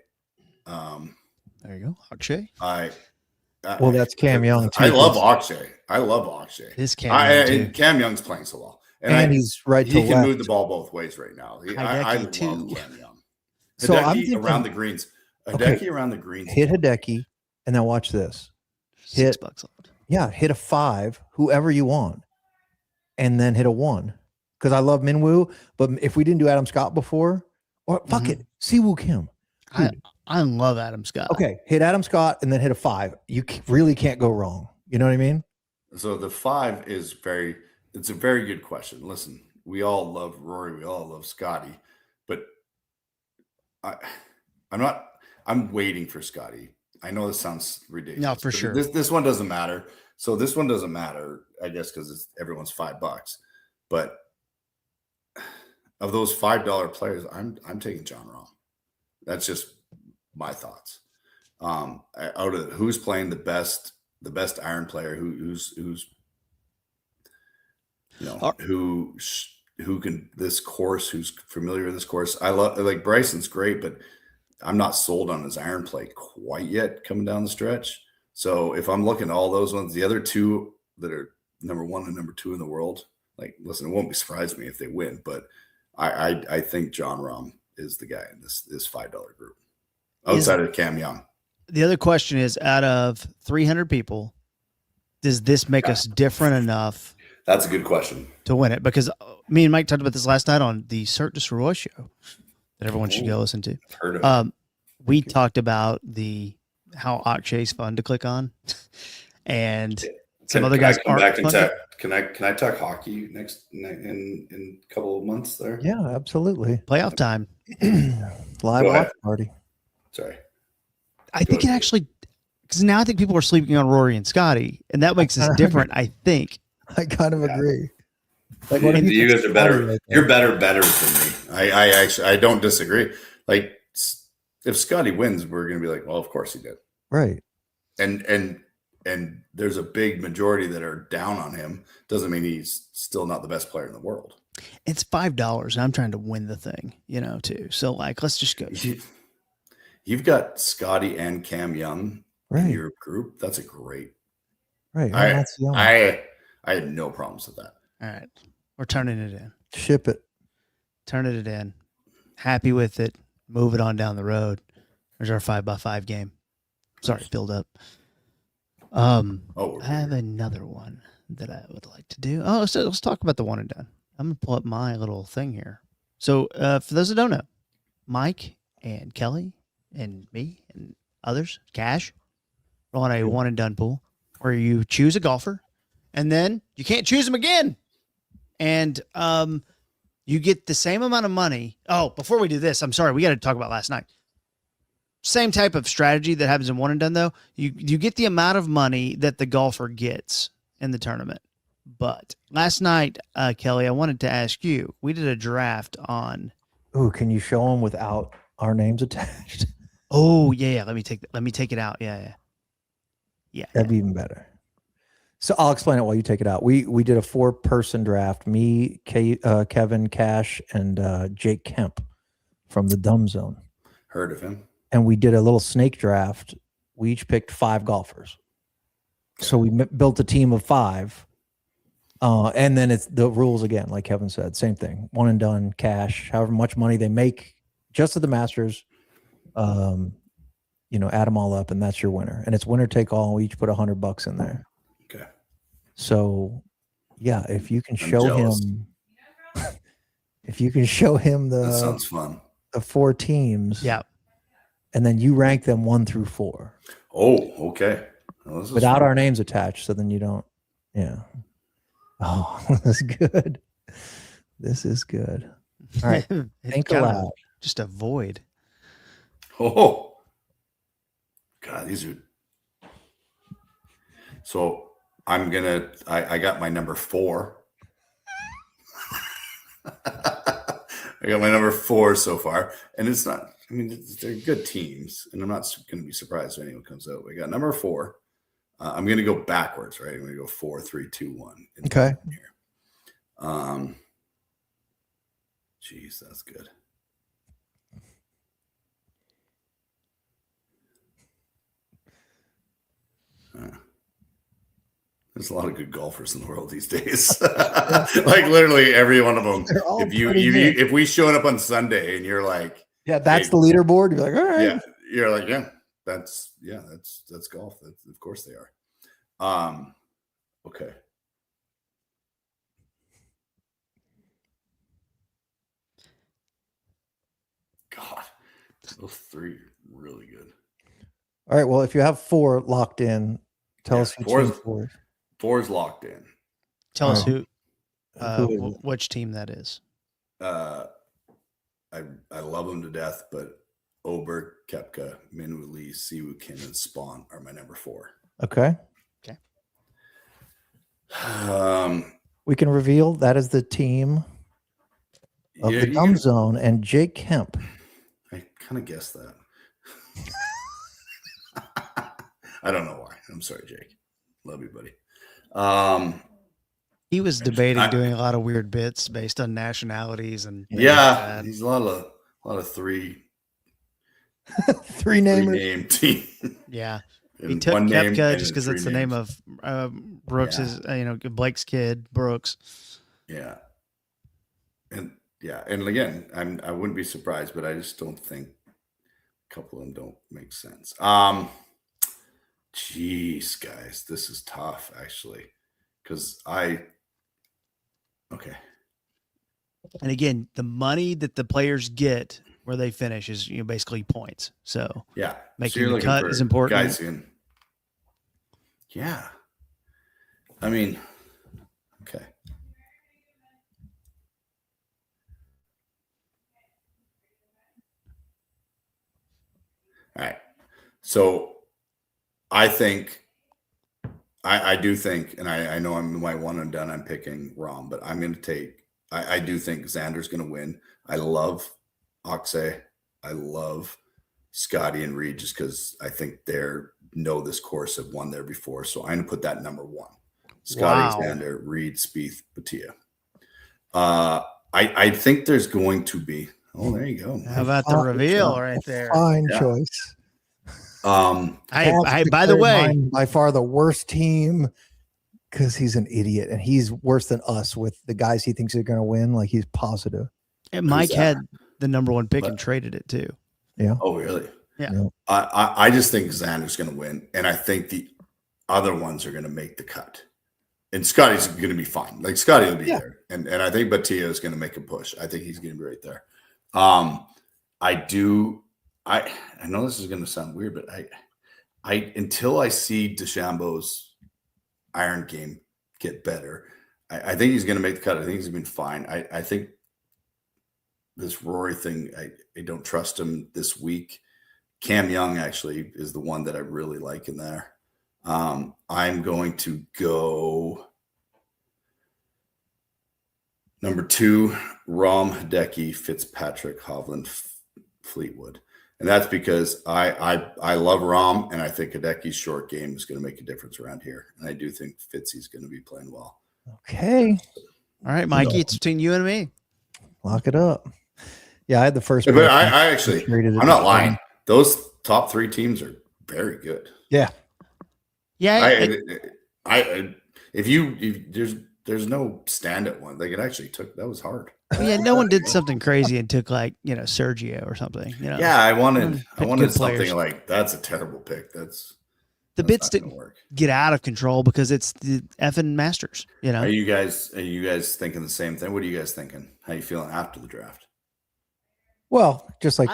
There you go, Akshay. Well, that's Cam Young too. I love Akshay. His Cam Young too. Cam Young's playing so well, and he's right. He to can left. move the ball both ways right now. I love too. Cam Young. So I'm Hideki thinking, around the greens. Hideki around the greens. Hit Hideki, and then watch this. Hit $6 odd. Yeah, hit a 5, whoever you want, and then hit a 1. Because I love Minwoo, but if we didn't do Adam Scott before, or fuck it, Siwoo Kim. I love Adam Scott. Okay, hit Adam Scott and then hit a 5. You really can't go wrong. You know what I mean? So the 5 is it's a very good question. Listen, we all love Rory, we all love Scotty, but I'm waiting for Scotty. I know this sounds ridiculous. No, for sure. This one doesn't matter. So this one doesn't matter, I guess, because everyone's $5. But of those $5 players, I'm taking John Rahm. That's just my thoughts. Out of who's playing the best iron player, who's who can this course, who's familiar with this course. I love, like, Bryson's great, but I'm not sold on his iron play quite yet coming down the stretch. So if I'm looking at all those ones, the other two that are number 1 and number 2 in the world, like, listen, it won't surprise me if they win, but I think John Rahm is the guy in this $5 group outside of Cam Young. The other question is, out of 300 people, does this make us different enough? That's a good question to win it, because me and Mike talked about this last night on the Cirque Du Sirois show that everyone should go listen to. Heard of it. We talked about how Akshay's fun to click on, and some other guys aren't fun. Can I talk hockey next in a couple of months there? Yeah, absolutely. Playoff time. Live watch party. Sorry. I think it actually, because now I think people are sleeping on Rory and Scotty, and that makes us different, I think. I kind of agree. Like, you guys are better. You're better than me. I don't disagree. Like, if Scotty wins, we're going to be like, well, of course he did. Right. And there's a big majority that are down on him. Doesn't mean he's still not the best player in the world. It's $5, and I'm trying to win the thing, too. So, like, let's just go. You've got Scotty and Cam Young in your group. That's a great. Right. I had no problems with that. All right. We're turning it in. Ship it. Turning it in. Happy with it. Move it on down the road. There's our 5x5 game. Sorry, build up. I have another one that I would like to do. Oh, so let's talk about the one and done. I'm going to pull up my little thing here. So for those that don't know, Mike and Kelly and me and others, Cash, we're on a one and done pool where you choose a golfer and then you can't choose them again. And you get the same amount of money. Oh, before we do this, I'm sorry. We got to talk about last night. Same type of strategy that happens in one and done, though. You get the amount of money that the golfer gets in the tournament. But last night, Kelly, I wanted to ask you, we did a draft on. Oh, can you show them without our names attached? Oh, yeah. Let me take it out. Yeah. That'd be even better. So I'll explain it while you take it out. We did a 4-person draft. Me, Kevin, Cash, and Jake Kemp from the Dumb Zone. Heard of him. And we did a little snake draft. We each picked 5 golfers. So we built a team of 5. And then it's the rules again, like Kevin said, same thing. One and done, cash, however much money they make just at the Masters, add them all up and that's your winner. And it's winner take all. We each put $100 in there. Okay. So yeah, if you can show him, that sounds fun. The 4 teams. Yeah. And then you rank them 1 through 4. Oh, okay. Well, without our names attached. So then you don't, yeah. Oh, this is good. This is good. All right. Think aloud. Just a void. Oh, God, these are. So I got my number 4. I got my number 4 so far. And it's not, they're good teams. And I'm not going to be surprised if anyone comes out. We got number 4. I'm going to go backwards, right? I'm going to go 4, 3, 2, 1. Okay. Here. Geez, that's good. There's a lot of good golfers in the world these days. Like literally every one of them. If we showed up on Sunday and you're like, yeah, that's the leaderboard. You're like, all right. Yeah, you're like, that's golf. Of course they are. Okay. God, those 3 are really good. All right. Well, if you have 4 locked in, tell us who 4. 4 is locked in. Tell us which team that is. I love them to death, but Oberg, Koepka, Minwoo Lee, Siwoo Kim, and Spawn are my number 4. Okay. We can reveal that is the team of the Dumb Zone and Jake Kemp. I kind of guessed that. I don't know why. I'm sorry, Jake. Love you, buddy. He was debating doing a lot of weird bits based on nationalities and he's a lot of 3 name team. Yeah. He took Koepka just because it's the name of Brooks's, Blake's kid, Brooks. Yeah. And again, I wouldn't be surprised, but I just don't think a couple of them don't make sense. Jeez, guys, this is tough actually, because okay. And again, the money that the players get where they finish is basically points. So yeah, making the cut is important. Guys yeah. Okay. All right. So I think I do think, and I know I'm my one and done, I'm picking Rahm, but I'm going to take, I do think Xander's going to win. I love Oxy. I love Scotty and Reed, just because I think they're know this course, have won there before. So I'm going to put that number 1. Scotty, Wow. Xander, Reed, Spieth, Batia. I think there's going to be. Oh, there you go. How about the reveal right there? Fine Yeah. choice. I by the way, by far the worst team because he's an idiot and he's worse than us with the guys he thinks are going to win. Like he's positive. and Mike that? had the number 1 pick But- and traded it too. Yeah. Oh, really? Yeah. I just think Xander's going to win, and I think the other ones are going to make the cut. And Scotty's going to be fine. Like Scotty will be there, and I think Batia is going to make a push. I think he's going to be right there. I know this is going to sound weird, but I until I see DeChambeau's iron game get better, I think he's going to make the cut. I think he's been fine. I think this Rory thing, I don't trust him this week. Cam Young actually is the one that I really like in there. I'm going to go number 2, Rahm, Hideki, Fitzpatrick, Hovland, Fleetwood. And that's because I love Rahm, and I think Hideki's short game is going to make a difference around here. And I do think Fitzy's going to be playing well. Okay. All right, Mikey, it's between you and me. Lock it up. Yeah, I had the first. But I actually, I'm not lying. Those top 3 teams are very good. Yeah. Yeah. There's no stand at one. Like it actually that was hard. Yeah, no one did something crazy and took like, Sergio or something. Yeah, I wanted good something players. like that's a terrible pick. That's bits not didn't gonna work. get out of control because it's the effing Masters. Are you guys thinking the same thing? What are you guys thinking? How you feeling after the draft? Well, just like,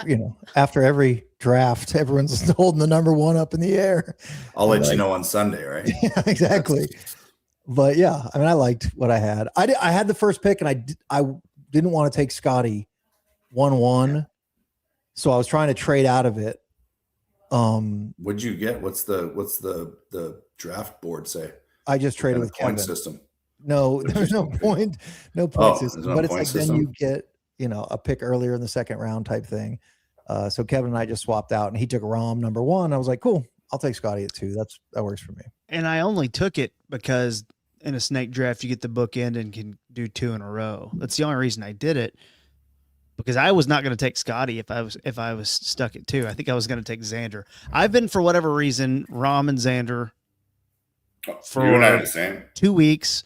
after every draft, everyone's holding the number 1 up in the air. I'll let you know on Sunday, right? Yeah, exactly. But yeah, I mean, I liked what I had. I had the first pick, and I didn't want to take Scotty 1-1, so I was trying to trade out of it. What'd you get? What's the draft board say? I just traded with point Kevin. system. No, there's no point system. no But it's point like system? then you get a pick earlier in the second round type thing. So Kevin and I just swapped out, and he took Rahm number 1. I was like, cool, I'll take Scotty at 2. That works for me. And I only took it because in a snake draft, you get the bookend and can do 2 in a row. That's the only reason I did it, because I was not going to take Scotty if I was stuck at 2. I think I was going to take Xander. I've been, for whatever reason, Rahm and Xander for You and I are the same. 2 weeks.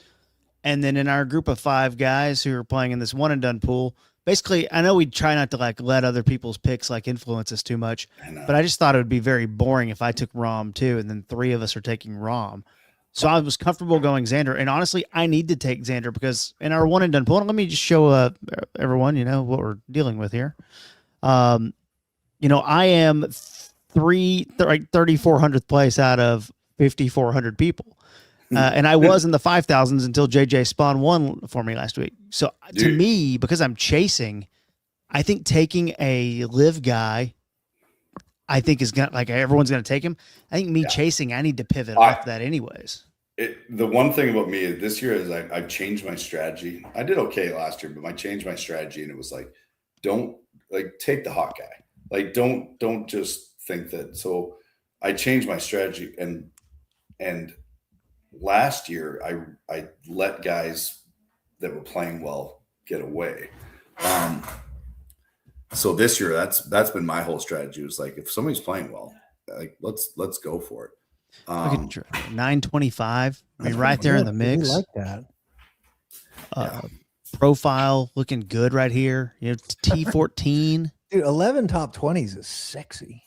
And then in our group of 5 guys who are playing in this one and done pool, basically, I know we try not to let other people's picks influence us too much, but I just thought it would be very boring if I took Rahm too, and then 3 of us are taking Rahm. So I was comfortable going Xander, and honestly, I need to take Xander because in our one and done pool, let me just show everyone, what we're dealing with here. I am 3,400th place out of 5,400 people. And I was in the 5,000s until JJ Spawn won for me last week. So to me, because I'm chasing, I think taking a live guy, I think is gonna everyone's gonna take him. I think chasing, I need to pivot off that anyways. The one thing about me this year is I've changed my strategy. I did okay last year, but I changed my strategy, and it was don't take the hot guy. Don't just think that. So I changed my strategy, and last year I let guys that were playing well get away. So this year that's been my whole strategy. It was if somebody's playing well, let's go for it. Look at 925. I mean, right there in the mix. I like that. Profile looking good right here. T14. Dude, 11 top 20s is sexy.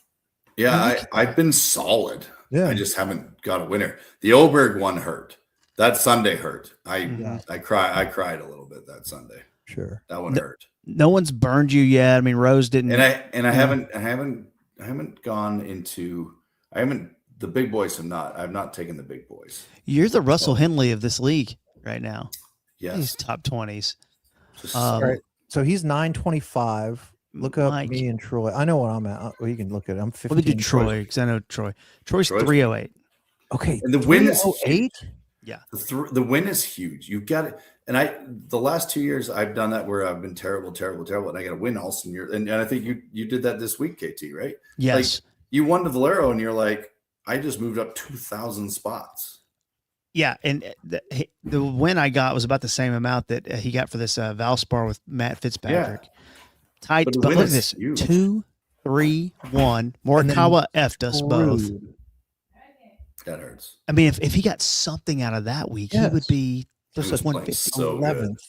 Yeah, I've been solid. Yeah. I just haven't got a winner. The Oberg one hurt. That Sunday hurt. I cried a little bit that Sunday. Sure. That one hurt. No one's burned you yet. I mean, Rose didn't. And I haven't gone into. The big boys have not. I've not taken the big boys. You're the Russell Henley of this league right now. Yes. He's top 20s. All right. So he's 925. Look up Mike. me and Troy. I know what I'm at. Well, you can look at it. I'm 15. Let me do Troy because I know Troy. Troy's 308. Okay. And the wins. 8. Yeah. The win is huge. You've got it. And the last 2 years I've done that where I've been terrible, and I got to win all of a sudden. And I think you did that this week, KT, right? Yes. Like you won the Valero and you're like, I just moved up 2,000 spots. Yeah, and the win I got was about the same amount that he got for this Valspar with Matt Fitzpatrick. Yeah. Tight, but look at this: huge. 2, 3, 1. Morikawa effed us both. That hurts. I mean, if he got something out of that week, he would be just like 150. So 11th.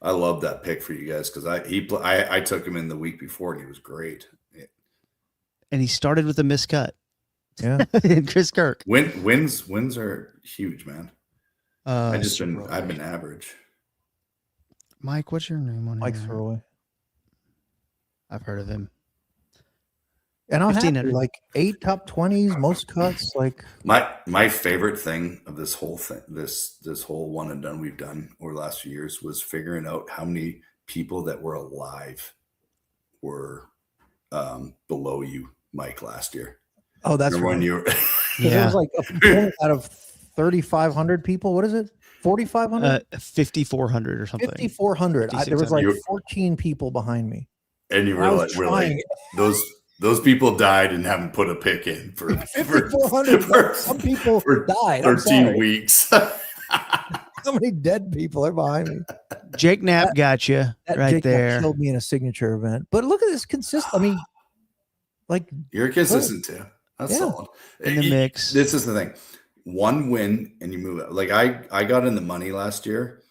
I love that pick for you guys because I took him in the week before and he was great. And he started with a miscut. Yeah, and Chris Kirk. Wins are huge, man. I've been average. Mike, what's your name on Mike here? Sirois. I've heard of him. And I'm happy, like 8 top 20s, most cuts. Like my favorite thing of this whole thing, this whole one and done we've done over the last few years was figuring out how many people that were alive were below you, Mike, last year. Oh, that's right. When you were yeah. It was like a point out of 3,500 people. What is it? 4,500? 5,400 or something. 5,400. There was like 14 people behind me. And you realize we're like those people died and haven't put a pick in for 5,400. Some people died. 13 weeks. How many dead people are behind me? Jake Knapp got you right Jake there. Knapp killed me in a signature event. But look at this consistent. I mean, like you're consistent too. That's solid. In the mix. This is the thing. One win and you move it. Like I got in the money last year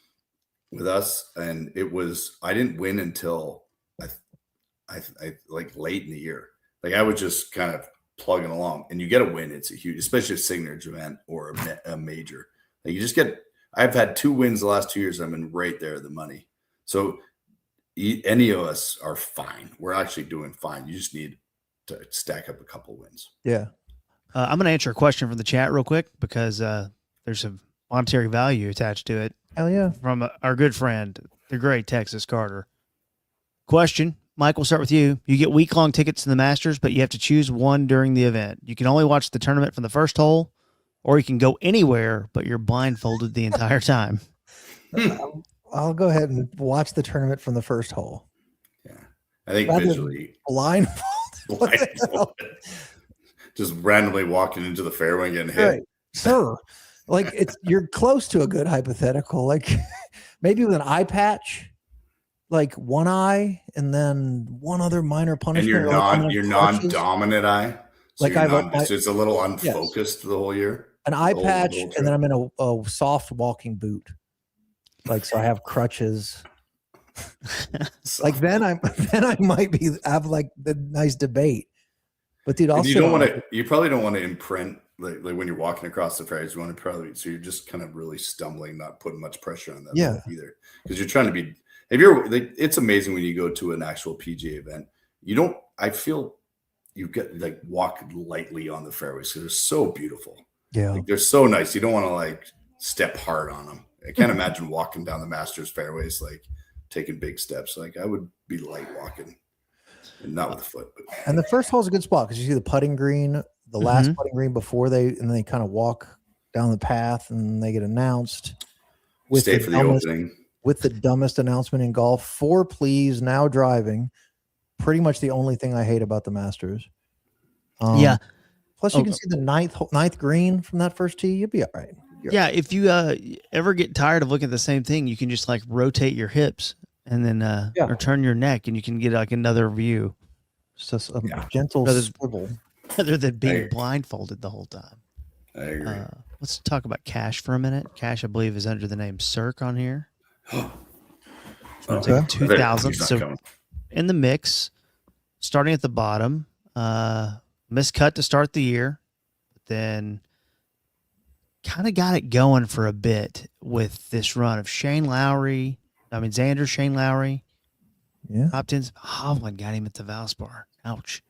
with us, and it was I didn't win until I like late in the year. Like I was just kind of plugging along, and you get a win. It's a huge, especially a signature event or a major. Like you just get. I've had 2 wins the last 2 years. I'm in right there the money. So any of us are fine. We're actually doing fine. You just need to stack up a couple wins. Yeah. I'm going to answer a question from the chat real quick because there's some monetary value attached to it. Hell yeah. From our good friend, the great Texas Carter. Question, Mike, we'll start with you. You get week-long tickets to the Masters, but you have to choose one during the event. You can only watch the tournament from the first hole, or you can go anywhere, but you're blindfolded the entire time. I'll go ahead and watch the tournament from the first hole. Yeah. I think visually blindfolded. Just randomly walking into the fairway and getting hit. Right. Sir, like you're close to a good hypothetical. Like maybe with an eye patch, like one eye and then one other minor punishment. And your non-dominant eye. So like it's a little unfocused the whole year. An eye patch, and then I'm in a soft walking boot. Like so I have crutches. Like then I might have like the nice debate. But dude, also you probably don't want to imprint like when you're walking across the fairways. You want to so you're just kind of really stumbling, not putting much pressure on that either. Because you're trying to be it's amazing when you go to an actual PGA event. I feel you get like walk lightly on the fairways because they're so beautiful. Yeah. Like, they're so nice. You don't want to like step hard on them. I can't imagine walking down the Masters fairways, like taking big steps. Like I would be light walking. And not with the foot. But. And the first hole is a good spot because you see the putting green, the last putting green before they kind of walk down the path and they get announced. Stay for the opening. With the dumbest announcement in golf, 4 please, now driving. Pretty much the only thing I hate about the Masters. Yeah. Plus, you can see the ninth green from that first tee. You'll be all right. If you ever get tired of looking at the same thing, you can just like rotate your hips and then or turn your neck, and you can get like another view. It's just a gentle swivel. Rather than being blindfolded the whole time. I agree. Let's talk about Cash for a minute. Cash, I believe, is under the name Cirque on here. Okay. 2000. So in the mix, starting at the bottom, miscut to start the year, but then kind of got it going for a bit with this run of Xander, Shane Lowry. Yeah. Top 10s. Hovland got him at the Valspar. Ouch.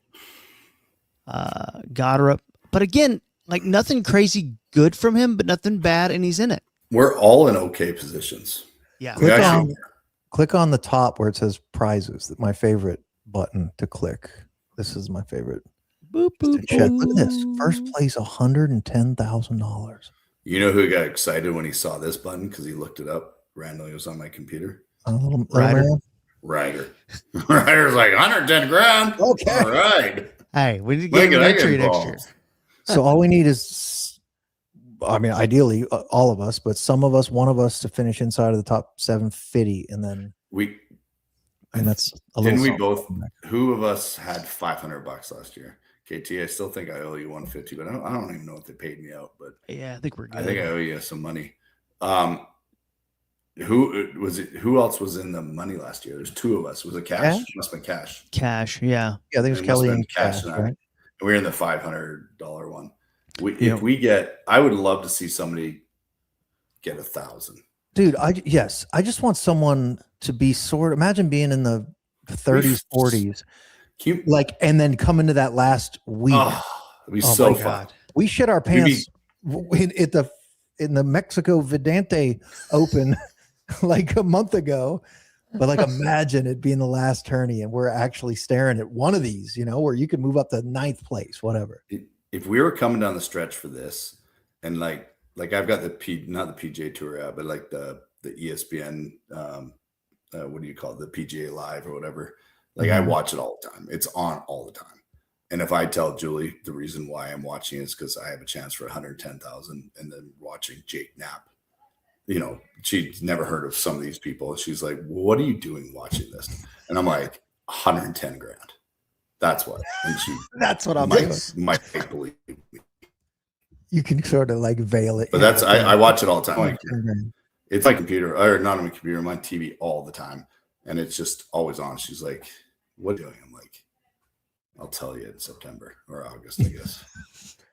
Goddard. But again, like nothing crazy good from him, but nothing bad, and he's in it. We're all in okay positions. Yeah. Click on the top where it says prizes. My favorite button to click. This is my favorite. Boop, boop, Look at this. First place, $110,000. You know who got excited when he saw this button because he looked it up randomly? It was on my computer. Ryder. Ryder's like 110 grand. Okay. All right. Hey, we need to When get can an I get entry next involved? year. So all we need is, I mean, ideally all of us, but some of us, one of us to finish inside of the top 750, and then that's a little. Didn't we both? Who of us had $500 last year? KT, I still think I owe you 150, but I don't even know what they paid me out. But Yeah, I think we're good. I think I owe you some money. Who was it? Who else was in the money last year? There's two of us. Was it cash? Cash? It must have been cash. Cash, yeah. Yeah, I think it was It must Kelly have been and Cash, and I. right? And we were in the $500 one. Yeah. If we get, I would love to see somebody get 1,000. Dude, I just want someone to be imagine being in the 30s, 40s, like, and then come into that last week. Oh, it'd be so my fun. God. We shit our pants in the Mexico Vidante Open like a month ago. But like, imagine it being the last tourney and we're actually staring at one of these, where you could move up to 9th place, whatever. If we were coming down the stretch for this, and like I've got not the PGA Tour app, but like the ESPN, what do you call it, the PGA Live or whatever. Like I watch it all the time. It's on all the time. And if I tell Julie the reason why I'm watching is because I have a chance for 110,000, and then watching Jake Knapp, she'd never heard of some of these people. She's like, "What are you doing watching this?" And I'm like, 110 grand. That's what. And That's what I'm might believe me. You can sort of like veil it. But that's I watch it all the time. Like, it's my computer, or not on my computer, my TV all the time, and it's just always on. She's like, "What are you doing?" I'm like, "I'll tell you in September or August, I guess."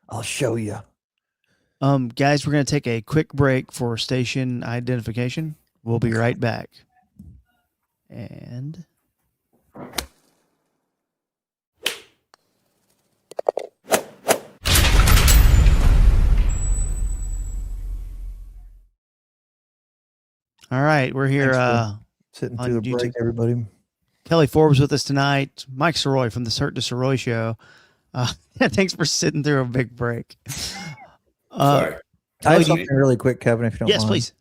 I'll show you. Guys, we're going to take a quick break for station identification. We'll be right back. And all right, we're here Sitting on through the break, YouTube. everybody. Kelly Forbes with us tonight. Mike Sirois from the Cirque Du Sirois show. Thanks for sitting through a big break. Sorry. I have something really quick, Kevin, if you don't mind. Yes, please.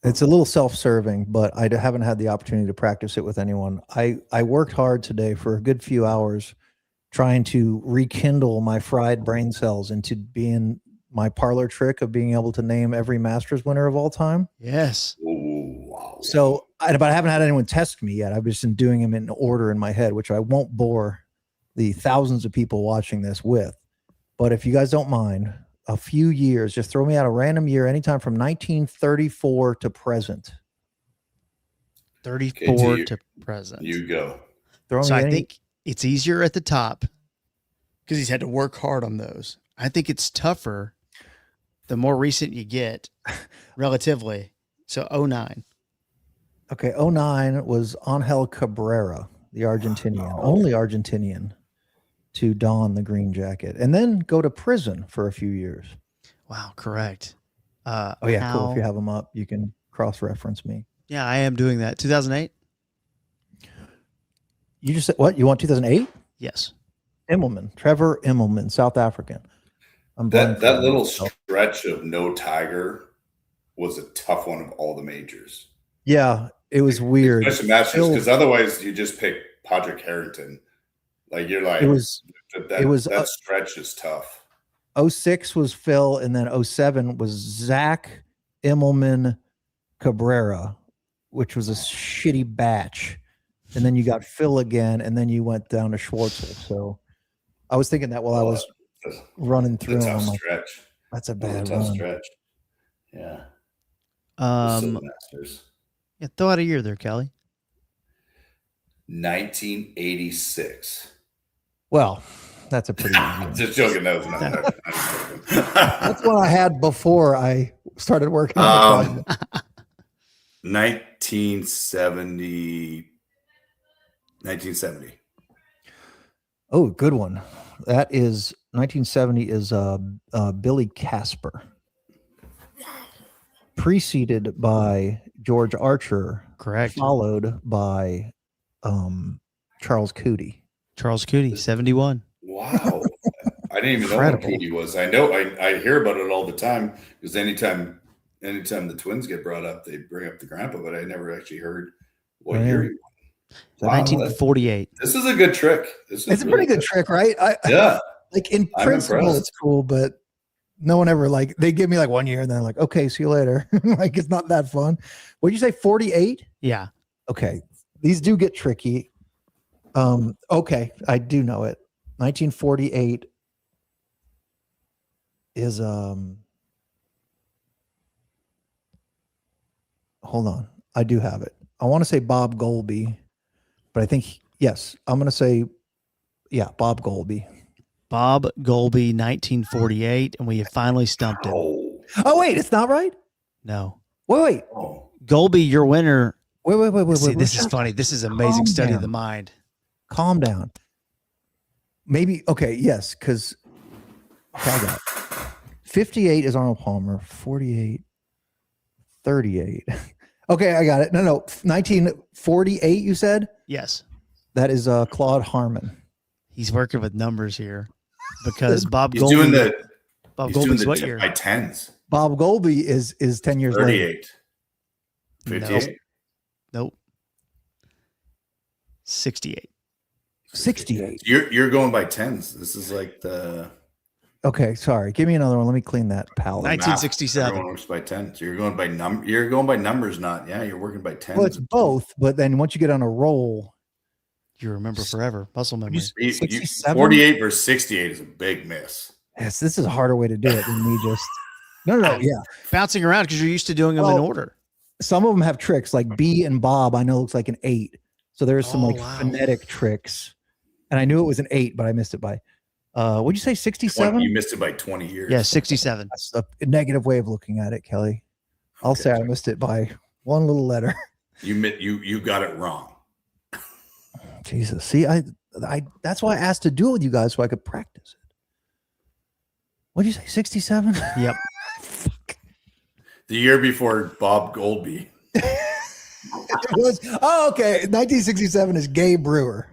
It's a little self-serving, but I haven't had the opportunity to practice it with anyone. I worked hard today for a good few hours trying to rekindle my fried brain cells into being my parlor trick of being able to name every Masters winner of all time. Yes. Ooh, wow. So, but I haven't had anyone test me yet. I've just been doing them in order in my head, which I won't bore the thousands of people watching this with. But if you guys don't mind, a few years, just throw me out a random year, anytime from 1934 to present. 34 to present. You go. So I think it's easier at the top because he's had to work hard on those. I think it's tougher the more recent you get relatively. So 09. Okay, 09 was Angel Cabrera, the Argentinian, only Argentinian to don the green jacket, and then go to prison for a few years. Wow, correct. Cool. If you have them up, you can cross-reference me. Yeah, I am doing that. 2008? You just said what? You want 2008? Yes. Immelman, Trevor Immelman, South African. That little stretch of no Tiger was a tough one of all the majors. Yeah, it was weird. Especially Masters, because otherwise you just pick Padraig Harrington. Like you're like, that stretch is tough. 06 was Phil, and then 07 was Zach Immelman Cabrera, which was a shitty batch. And then you got Phil again, and then you went down to Schwartzel. So I was thinking that while I was running through them. Like, stretch. That's a bad tough run. stretch. Yeah. Masters. Yeah, throw out a year there, Kelly. 1986. Well, that's a pretty good Just joking. That was not. That's what I had before I started working on the project. 1970. Oh, good one. That is 1970 is Billy Casper, preceded by George Archer, correct, followed by Charles Cootie. Charles Cootie, 71. Wow. I didn't even know what Cootie was. I know I hear about it all the time because anytime the twins get brought up, they bring up the grandpa, but I never actually heard what year he won. Wow, 1948. This is a good trick. It's a pretty good trick, right? Yeah. Like in principle, it's cool, but no one ever they give me like 1 year and then I'm like, okay, see you later. Like it's not that fun. What'd you say? 48? Yeah. Okay. These do get tricky. Okay, I do know it. 1948 is hold on. I do have it. I want to say Bob Golby, but I think yes, I'm going to say Bob Golby. Bob Golby, 1948, and we have finally stumped him. Oh wait, it's not right? No. Wait. Golby, your winner. Wait. See, this is funny. This is amazing study of the mind. Calm down. Maybe okay, yes, because I got it. 58 is Arnold Palmer, 48, 38. Okay, I got it. No, 1948, you said? Yes. That is Claude Harmon. He's working with numbers here because Bob He's Golby. doing the Bob Golby's what year? By tens. Bob Golby is 10 years 38. later. 58. Nope. 68. 68. You're going by tens. This is like the Okay, sorry. Give me another one. Let me clean that palette. 1967. Everyone works by tens. So you're going by You're going by numbers, not you're working by tens. Well, it's both, but then once you get on a roll, you remember forever. Muscle memory. 67? 48 versus 68 is a big miss. Yes, this is a harder way to do it than me just. No, yeah. Bouncing around because you're used to doing them in order. Some of them have tricks, like B and Bob. I know looks like an 8. So there's some phonetic tricks, and I knew it was an 8, but I missed it by. What'd you say? 67? You missed it by 20 years. Yeah, 67. That's a negative way of looking at it, Kelly. I'll say I missed it by one little letter. You got it wrong. Jesus, see, I that's why I asked to do it with you guys so I could practice it. What'd you say? 67? Yep. The year before Bob Golby. It was, okay. 1967 is Gay Brewer.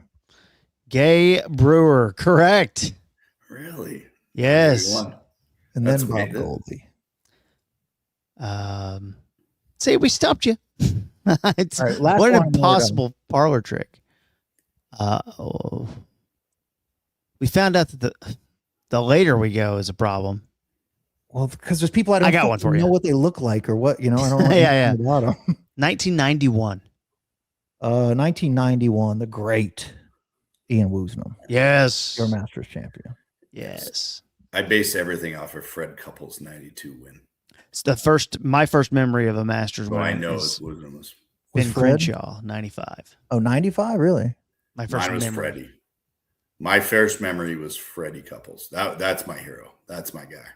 Gay Brewer, correct. Really? Yes. And That's then Bob Golby. See, we stumped you. It's, right, what an impossible parlor trick. We found out that the later we go is a problem. Well, because there's people I got one for you. Know what they look like or what, I don't know. Yeah. About them. 1991. 1991, the great Ian Woosnam. Yes. Your Masters champion. Yes. I base everything off of Fred Couples' 92 win. It's my first memory of a Masters win. I know it's Woosnam was Ben Crenshaw, 95. Oh, 95? Really? My first Mine was memory. Freddie. My first memory was Freddie Couples. That's my hero. That's my guy.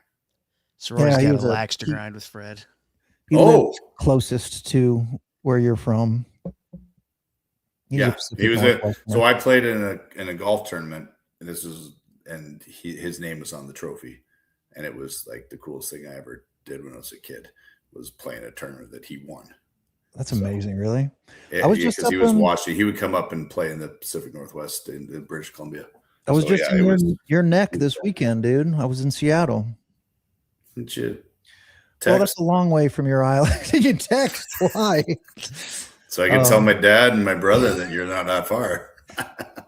Sirois got a lax to grind with Fred. He lived closest to where you're from. He was so I played in a golf tournament, and his name was on the trophy, and it was like the coolest thing I ever did when I was a kid was playing a tournament that he won. That's amazing, really. I was just he was watching. He would come up and play in the Pacific Northwest in British Columbia. I was in your neck this weekend, dude. I was in Seattle. Did you text? Well, that's a long way from your island. Did you text? Why? So I can tell my dad and my brother that you're not that far.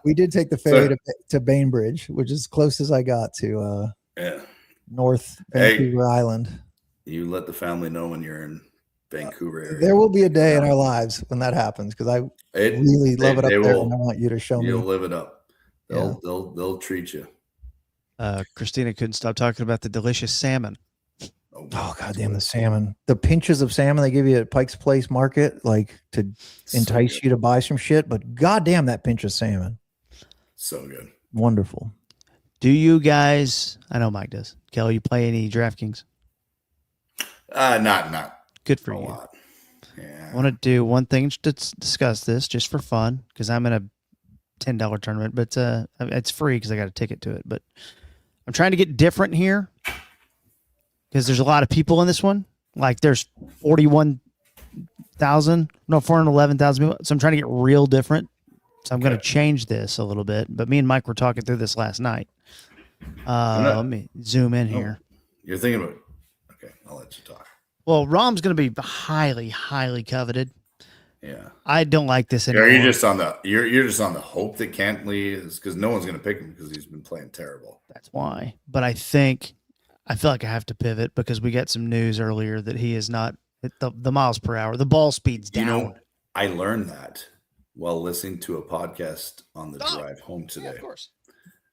We did take the ferry to Bainbridge, which is as close as I got to North Vancouver Island. You let the family know when you're in Vancouver area. There will be a day in our lives when that happens because I really love it up there, and I want you to show me. You'll live it up. They'll treat you. Christina couldn't stop talking about the delicious salmon. Oh, goddamn, the salmon. The pinches of salmon they give you at Pike's Place Market, like to entice you to buy some shit. But goddamn, that pinch of salmon. So good. Wonderful. Do you guys, I know Mike does. Kelly, you play any DraftKings? Not good for a you. lot. Yeah. I want to do one thing to discuss this just for fun because I'm in a $10 tournament, but it's free because I got a ticket to it. But I'm trying to get different here. Because there's a lot of people in this one. Like there's 411,000 people. So I'm trying to get real different. So I'm going to change this a little bit. But me and Mike were talking through this last night. not- Let me zoom in here. You're thinking about. Okay, I'll let you talk. Well, Rom's going to be highly, highly coveted. Yeah. I don't like this anymore. Are you just on the you're just on the hope that Cantley is because no one's going to pick him because he's been playing terrible. That's why. But I feel like I have to pivot because we got some news earlier that he is not at the miles per hour. The ball speed's down. You know, I learned that while listening to a podcast on the drive home today. Yeah, of course.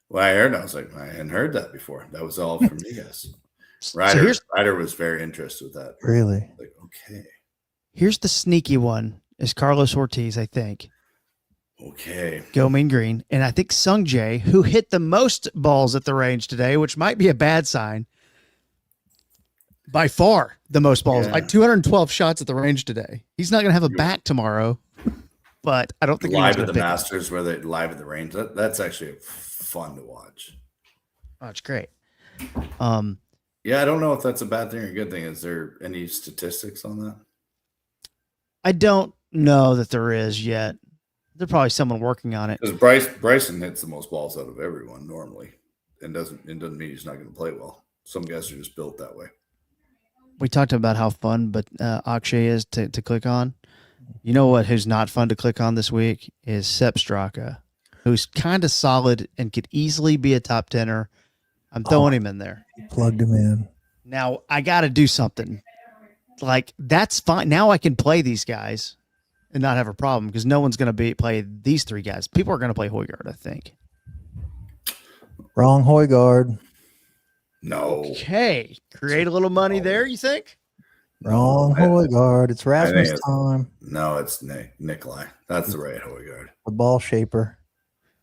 Well, I heard, I was like, I hadn't heard that before. That was all from you guys. So Ryder was very interested with that. Really? Like, okay. Here's the sneaky one is Carlos Ortiz, I think. Okay. Go Mean Green. And I think Sung Jae, who hit the most balls at the range today, which might be a bad sign, by far the most balls, like 212 shots at the range today. He's not going to have a bat tomorrow, but I don't think live at the Masters, where they live at the range. That's actually fun to watch. Oh, it's great. Yeah, I don't know if that's a bad thing or a good thing. Is there any statistics on that? I don't know that there is yet. There's probably someone working on it. Because Bryson hits the most balls out of everyone normally, and doesn't mean he's not going to play well. Some guys are just built that way. We talked about how fun, but Akshay is to click on. You know what? Who's not fun to click on this week is Sepp Straka, who's kind of solid and could easily be a top 10er. I'm throwing him in there. Plugged him in. Now I got to do something. Like that's fine. Now I can play these guys and not have a problem because no one's going to play these three guys. People are going to play Højgaard, I think. Wrong Højgaard. No. Okay. Create a little money there, you think? Wrong Højgaard. It's Rasmus time. No, it's Nikolai. That's the right Højgaard. The ball shaper.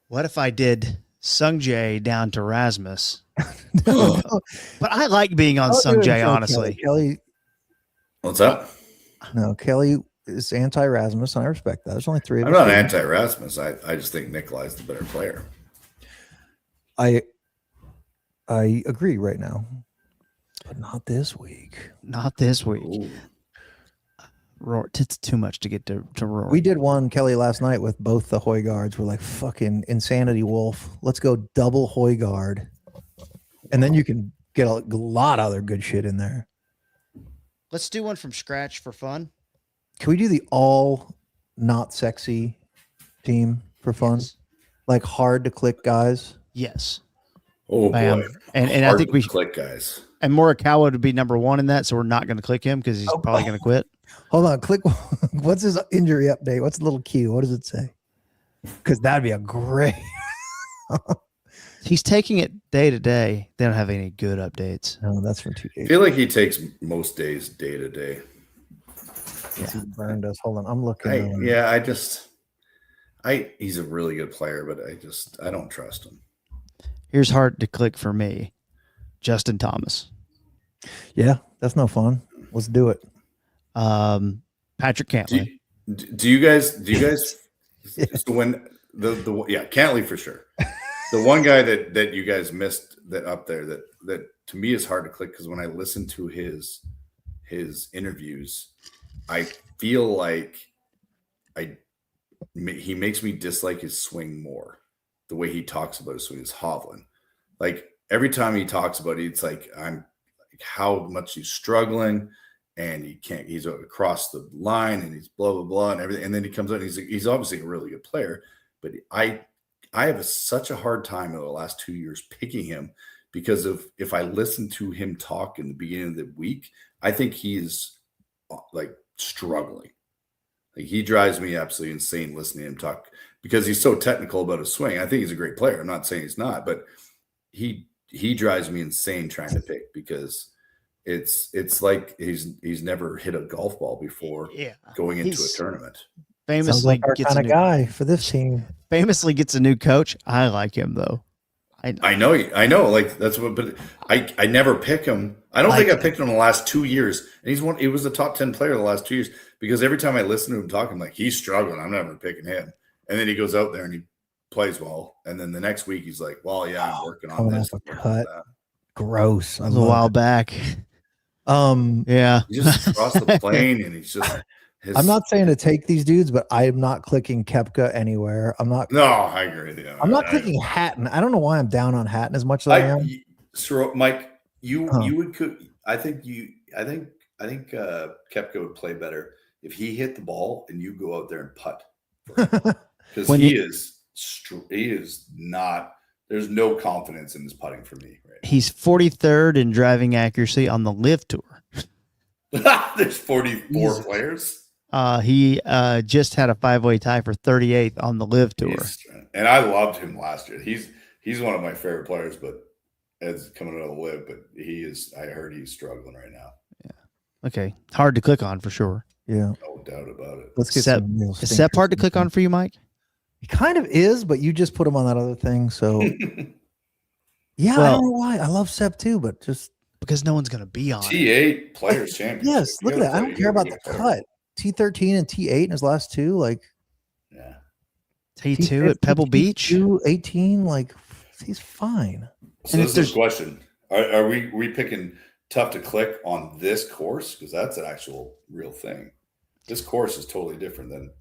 What if I did Sung Jae down to Rasmus? But I like being on Sung Jae, honestly. Kelly. What's up? No, Kelly is anti-Rasmus, and I respect that. There's only three of us. I'm not anti-Rasmus. I just think Nikolai's the better player. I agree right now, but not this week. Not this week. Ooh. It's too much to get to Rory. We did one, Kelly, last night with both the Højgaards. We're like, fucking insanity wolf. Let's go double Højgaard. And then you can get a lot of other good shit in there. Let's do one from scratch for fun. Can we do the all not sexy team for fun? Yes. Like hard to click guys? Yes. Oh, boy. And I think we click guys. And Morikawa would be number one in that, so we're not going to click him because he's probably going to quit. Hold on, click. What's his injury update? What's the little Q? What does it say? Because that'd be a great. He's taking it day to day. They don't have any good updates. No, that's for 2 days. I feel like he takes most days day to day. Yeah. He burned us. Hold on, I'm looking. He's a really good player, but I don't trust him. Here's hard to click for me. Justin Thomas. Yeah, that's no fun. Let's do it. Patrick Cantley. Do you guys so when Cantley for sure. The one guy that you guys missed that up there that to me is hard to click because when I listen to his interviews, I feel like he makes me dislike his swing more. The way he talks about his swing is Hovland. Like every time he talks about it, it's like how much he's struggling and he's across the line and he's blah, blah, blah and everything. And then he comes out and he's obviously a really good player, but I have such a hard time over the last 2 years picking him because if I listen to him talk in the beginning of the week, I think he's like struggling. Like he drives me absolutely insane listening to him talk because he's so technical about his swing. I think he's a great player. I'm not saying he's not, but he drives me insane trying to pick because it's like he's never hit a golf ball before going into a tournament. Famously like our gets kind of guy for this team. Famously gets a new coach. I like him though. I know. Like that's what, but I never pick him. I don't think I picked him in the last 2 years, and he was a top 10 player the last 2 years because every time I listen to him talk, I'm like, he's struggling. I'm never picking him, and then he goes out there and he plays well, and then the next week he's like, well, yeah, I'm working on this. Cut. Gross. That was a while back. Yeah. He just crossed the plane, and he's just I'm not saying to take these dudes, but I am not clicking Koepka anywhere. I'm not. No, I agree with you. I'm not clicking Hatton. I don't know why I'm down on Hatton as much as I am. Mike, you would cook. I think Koepka would play better if he hit the ball and you go out there and putt, because he is not. There's no confidence in his putting for me. Right now. He's 43rd in driving accuracy on the Live Tour. There's 44 players. He just had a 5-way tie for 38th on the Live Tour. And I loved him last year. He's one of my favorite players, but as coming out of the Live, but he is. I heard he's struggling right now. Yeah. Okay. Hard to click on for sure. Yeah. No doubt about it. Let's get Is Sepp hard to click on for you, Mike? He kind of is, but you just put him on that other thing, so yeah. Well, I don't know why. I love Sepp too, but just because no one's going to be on T8 Players Championship. Yes, look at that. I don't care about the cut. T13 and T8 in his last two, like T2 at Pebble Beach. 18, like he's fine. So this is a question: Are we picking tough to click on this course, because that's an actual real thing? This course is totally different than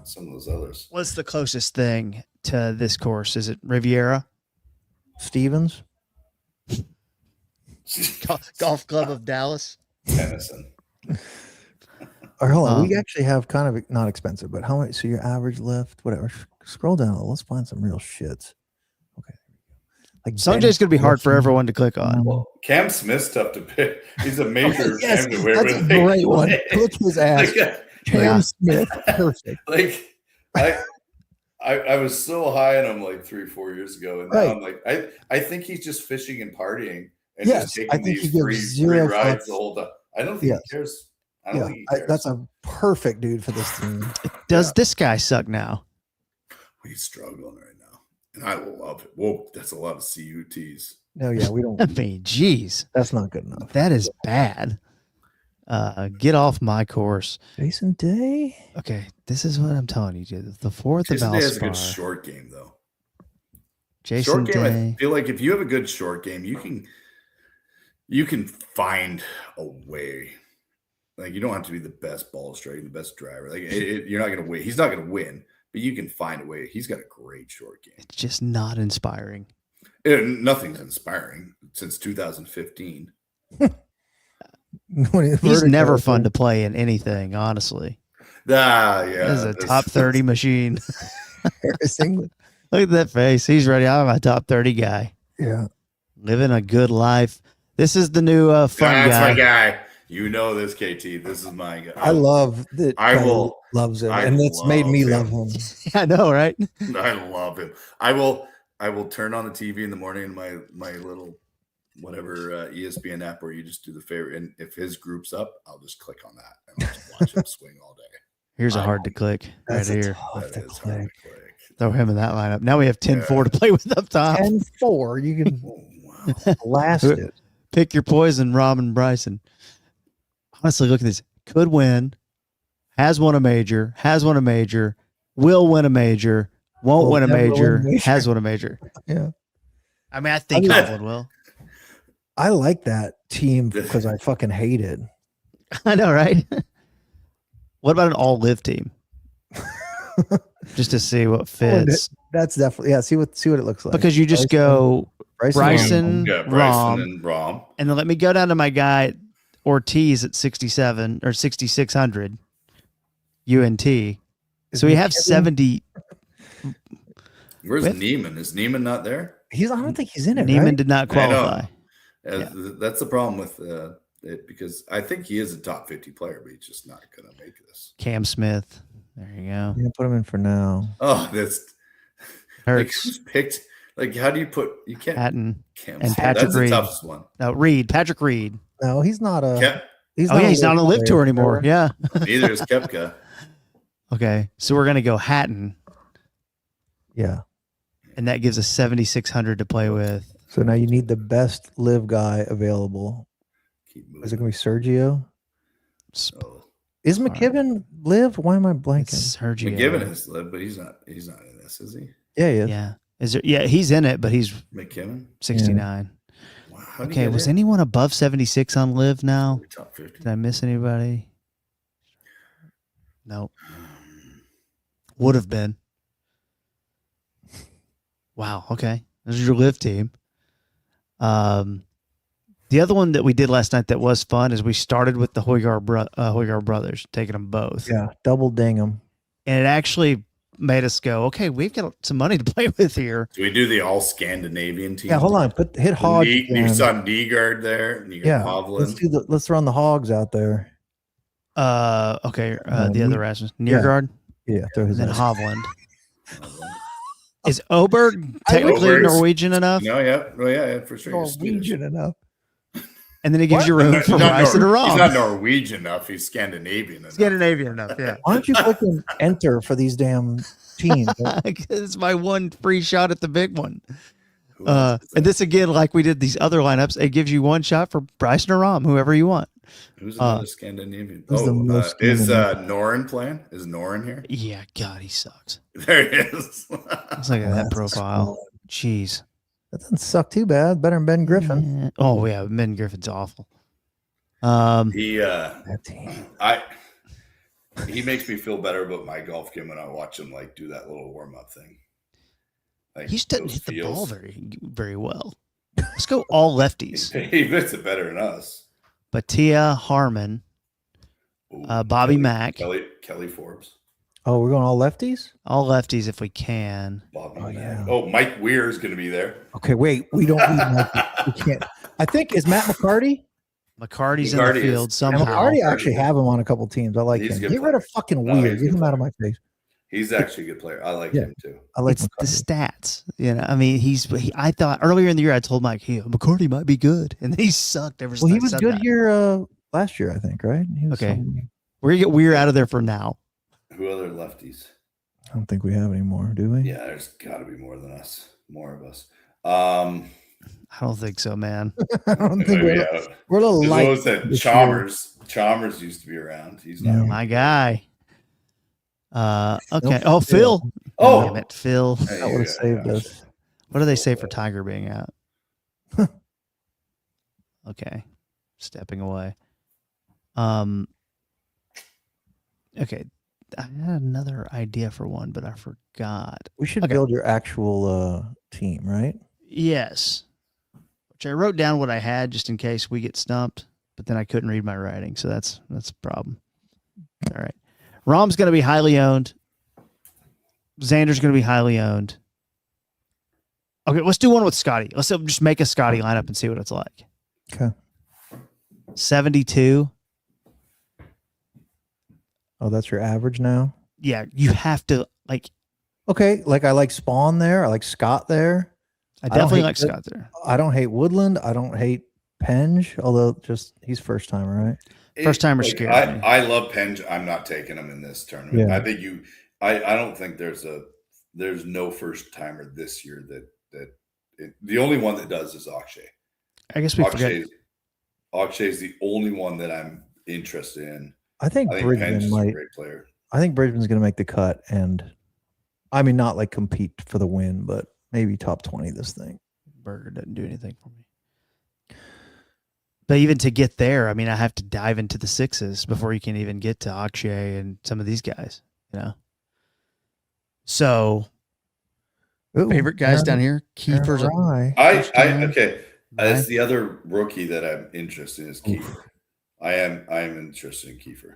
some of those others. What's the closest thing to this course? Is it Riviera? Stevens? Golf Club of Dallas? Tennyson. Or hold on, we actually have kind of not expensive, but how much? So your average lift, whatever. Scroll down. Let's find some real shits. Okay. Like Sanjay's going to be hard for everyone to click on. Well, Cam Smith's tough to pick. He's a major. Yes, that's a great one. Click his ass. Cam Smith, perfect. Like I was so high on him like 3-4 years ago, and now I'm like, I think he's just fishing and partying and just taking these free rides the whole time. I don't think he cares. I don't think he cares. That's a perfect dude for this team. Does this guy suck now? He's struggling right now, and I love it. Whoa, that's a lot of CUTs. No, yeah, we don't. I mean, geez, that's not good enough. That is bad. Get off my course, Jason Day. Okay, this is what I'm telling you, dude. The fourth Jason of Day Valspar. has a good short game, though. Jason short game, Day. I feel like if you have a good short game, you can find a way. Like, you don't have to be the best ball striker, the best driver. Like, you're not going to win. He's not going to win, but you can find a way. He's got a great short game. It's just not inspiring. Nothing's inspiring since 2015. He's never fun to play in anything, honestly. Yeah. This is a top 30 machine. Look at that face. He's ready. I'm a top 30 guy. Yeah. Living a good life. This is the new fun guy. That's my guy. You know this, KT. This is my guy. I love that. Loves him, and it's made me love him. I know, right? I love him. I will turn on the TV in the morning in my little whatever ESPN app where you just do the favorite, and if his group's up, I'll just click on that and I'll just watch him swing all day. Here's a hard to click right here. Hard to click. Throw him in that lineup. Now we have 10-4 to play with up top. 10-4. You can blast it. Pick your poison, Robin Bryson. Honestly, look at this. Could win. Has won a major. Will win a major. Won't win a major. Has won a major. Yeah. I mean, I think Hovland will. I like that team because I fucking hate it. I know, right? What about an all-live team? Just to see what fits. That's definitely See what it looks like. Because you just go Bryson, Rahm, and Rahm, and then let me go down to my guy Ortiz at 67 or 6,600 UNT. So we have 70. Where's Neiman? Is Neiman not there? I don't think he's in it. Neiman right? did not qualify. That's the problem with it, because I think he is a top 50 player, but he's just not going to make this. Cam Smith. There you go. Yeah, put him in for now. Oh, that's hurts. Like, who's picked? Like, how do you put? You can't. Hatton Cam and Smith. Patrick That's Reed. the toughest one. No, Reed. Patrick Reed. No, he's not a. He's not on a live tour anymore. Yeah. Neither is Koepka. Okay, so we're gonna go Hatton. Yeah. And that gives us 7,600 to play with. So now you need the best live guy available. Is it going to be Sergio? Is McKibben live? Why am I blanking? Sergio. McKibben is live, but he's not in this, is he? Yeah, he is. Yeah. Is there? Yeah, he's in it, but he's McKibben 69. Wow, okay, was anyone above 76 on live now? Top 50. Did I miss anybody? No. Would have been. Wow. Okay. This is your live team. The other one that we did last night that was fun is we started with the Hoygar brothers, taking them both. Yeah, double ding them. And it actually made us go, okay, we've got some money to play with here. Do we do the all Scandinavian team? Yeah, hold on. Hit Hogs. You saw Nygaard there. And you got Yeah, Hovland. let's run the Hogs out there. Okay. The other Rasmus, Niergaard. Yeah, throw his and then ass. Hovland. Is Oberg technically Oberg's- Norwegian enough? No, yeah, well, yeah, for sure. He's Swedish. Norwegian enough. And then it gives you room for Bryson to Rom. He's not Norwegian enough. He's Scandinavian enough. Scandinavian enough, yeah. Why don't you fucking enter for these damn teams? It's my one free shot at the big one. And this again, like we did these other lineups, it gives you one shot for Bryson or Rom, whoever you want. Who's another Scandinavian? Who's the most Is Scandinavian? Norin playing? Is Norin here? Yeah, God, he sucks. There he is. Let's look at that profile. Jeez. That doesn't suck too bad. Better than Ben Griffin. Oh yeah, Ben Griffin's awful. He That team. he makes me feel better about my golf game when I watch him like do that little warm up thing. Like He just doesn't those hit the ball feels. very well. Let's go all lefties. He hits it better than us. Batia, Harmon, Ooh, Bobby Mack. Kelly Forbes. Oh, we're going all lefties? All lefties if we can. Bobby Oh, Mack. yeah. Oh, Mike Weir is going to be there. Okay, wait. We don't need we can't. I think is Matt McCarty? McCarty's in the McCarty is- field And somehow. McCarty actually have him on a couple teams. I like He's a him. good Get rid of player. fucking No, Weird. he's a Get good him out of player. my face. He's actually a good player. I like Yeah. him too. I like It's the McCarty. stats. You know, I mean, I thought earlier in the year I told Mike, hey, McCarty might be good, and then he sucked ever since. Well, he I was said good that. here last year, I think, right? He was Okay. We're gonna get Weir out of there for now. Who other lefties? I don't think we have any more, do we? Yeah, there's got to be more than us. More of us. I don't think so, man. I don't think maybe, we're a little there's light. those that this year. Chalmers used to be around. He's not. Yeah. here. My guy. Okay. Nope. Oh, Phil. Oh, Damn it, Phil. Hey, That would have saved gosh. us. What do they say for Tiger being out? Okay. Stepping away. Okay. I had another idea for one, but I forgot. We should Okay. build your actual team, right? Yes. Which I wrote down what I had just in case we get stumped, but then I couldn't read my writing, so that's a problem. All right. Rom's going to be highly owned. Xander's going to be highly owned. Okay, let's do one with Scotty. Let's just make a Scotty lineup and see what it's like. Okay. 72. Oh, that's your average now? Yeah, you have to like. Okay. Like I like Spawn there. I like Scott there. I don't definitely hate like the- Scott there. I don't hate Woodland. I don't hate Penge, although he's first timer, right? First timer scares me. I love Penge. I'm not taking him in this tournament. Yeah. I think I don't think there's no first timer this year the only one that does is Akshay. I guess we forget. Akshay's the only one that I'm interested in. I think I think Penge Bridgman is a might. great player. I think Bridgman's going to make the cut, and I mean not like compete for the win, but maybe top 20 this thing. Burger doesn't do anything for me. But even to get there, I mean, I have to dive into the sixes before you can even get to Akshay and some of these guys, you know. So, Ooh, favorite guys Aaron- down here, Kiefer's Aaron Rye. Okay. Rye. That's the other rookie that I'm interested in is Kiefer. I am interested in Kiefer.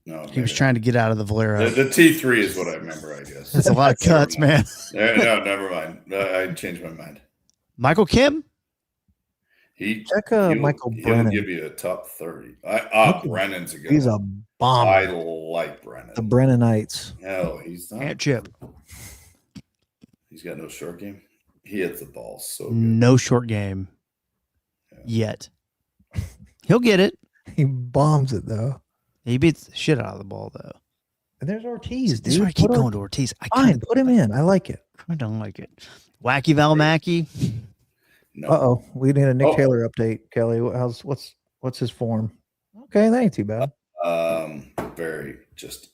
No, He was trying to get out of the Valero. The T3 is what I remember, I guess. That's a lot of cuts, man. No, never mind. I changed my mind. Michael Kim? Check He'll Michael Brennan. give you a top 30. Brennan's a good He's one. a bomb. I like Brennan. The Brennanites. No, he's not. Ant Chip. He's got no short game. He hits the ball so good. No short game yet. He'll get it. He bombs it though. He beats the shit out of the ball, though. And there's Ortiz, This is dude. why I keep Put going to Ortiz. I Fine, put him in. I like it. don't like it. Wacky Valimaki. No. Uh-oh. We need a Nick Oh. Taylor update, Kelly. What's his form? Okay, that ain't too bad. Very just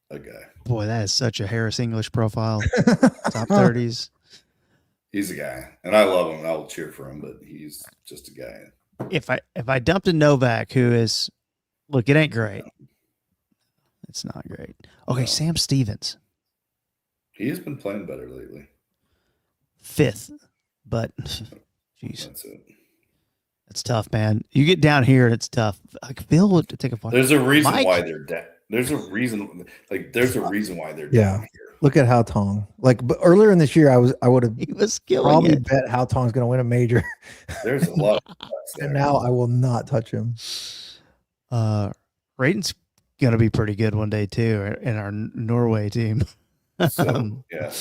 a guy. Boy, that is such a Harris English profile. Top 30s. He's a guy, and I love him. And I'll cheer for him, but he's just a guy. If I dumped a Novak who is Look, it ain't great. It's not great. Okay, No. Sam Stevens, He has been playing better lately. 5th, but jeez, That's it. it's tough, man. You get down here and it's tough. Like Phil would take a fun. There's a reason Mike? why they're dead. There's a reason. Like there's a reason why they're Yeah. down here. Look at Hao Tong. Like, but earlier in this year, I would have He was killing probably it. bet Hao Tong's going to win a major, There's a lot of cuts there. and now I will not touch him. Rayton's gonna be pretty good one day too in our Norway team. So yeah.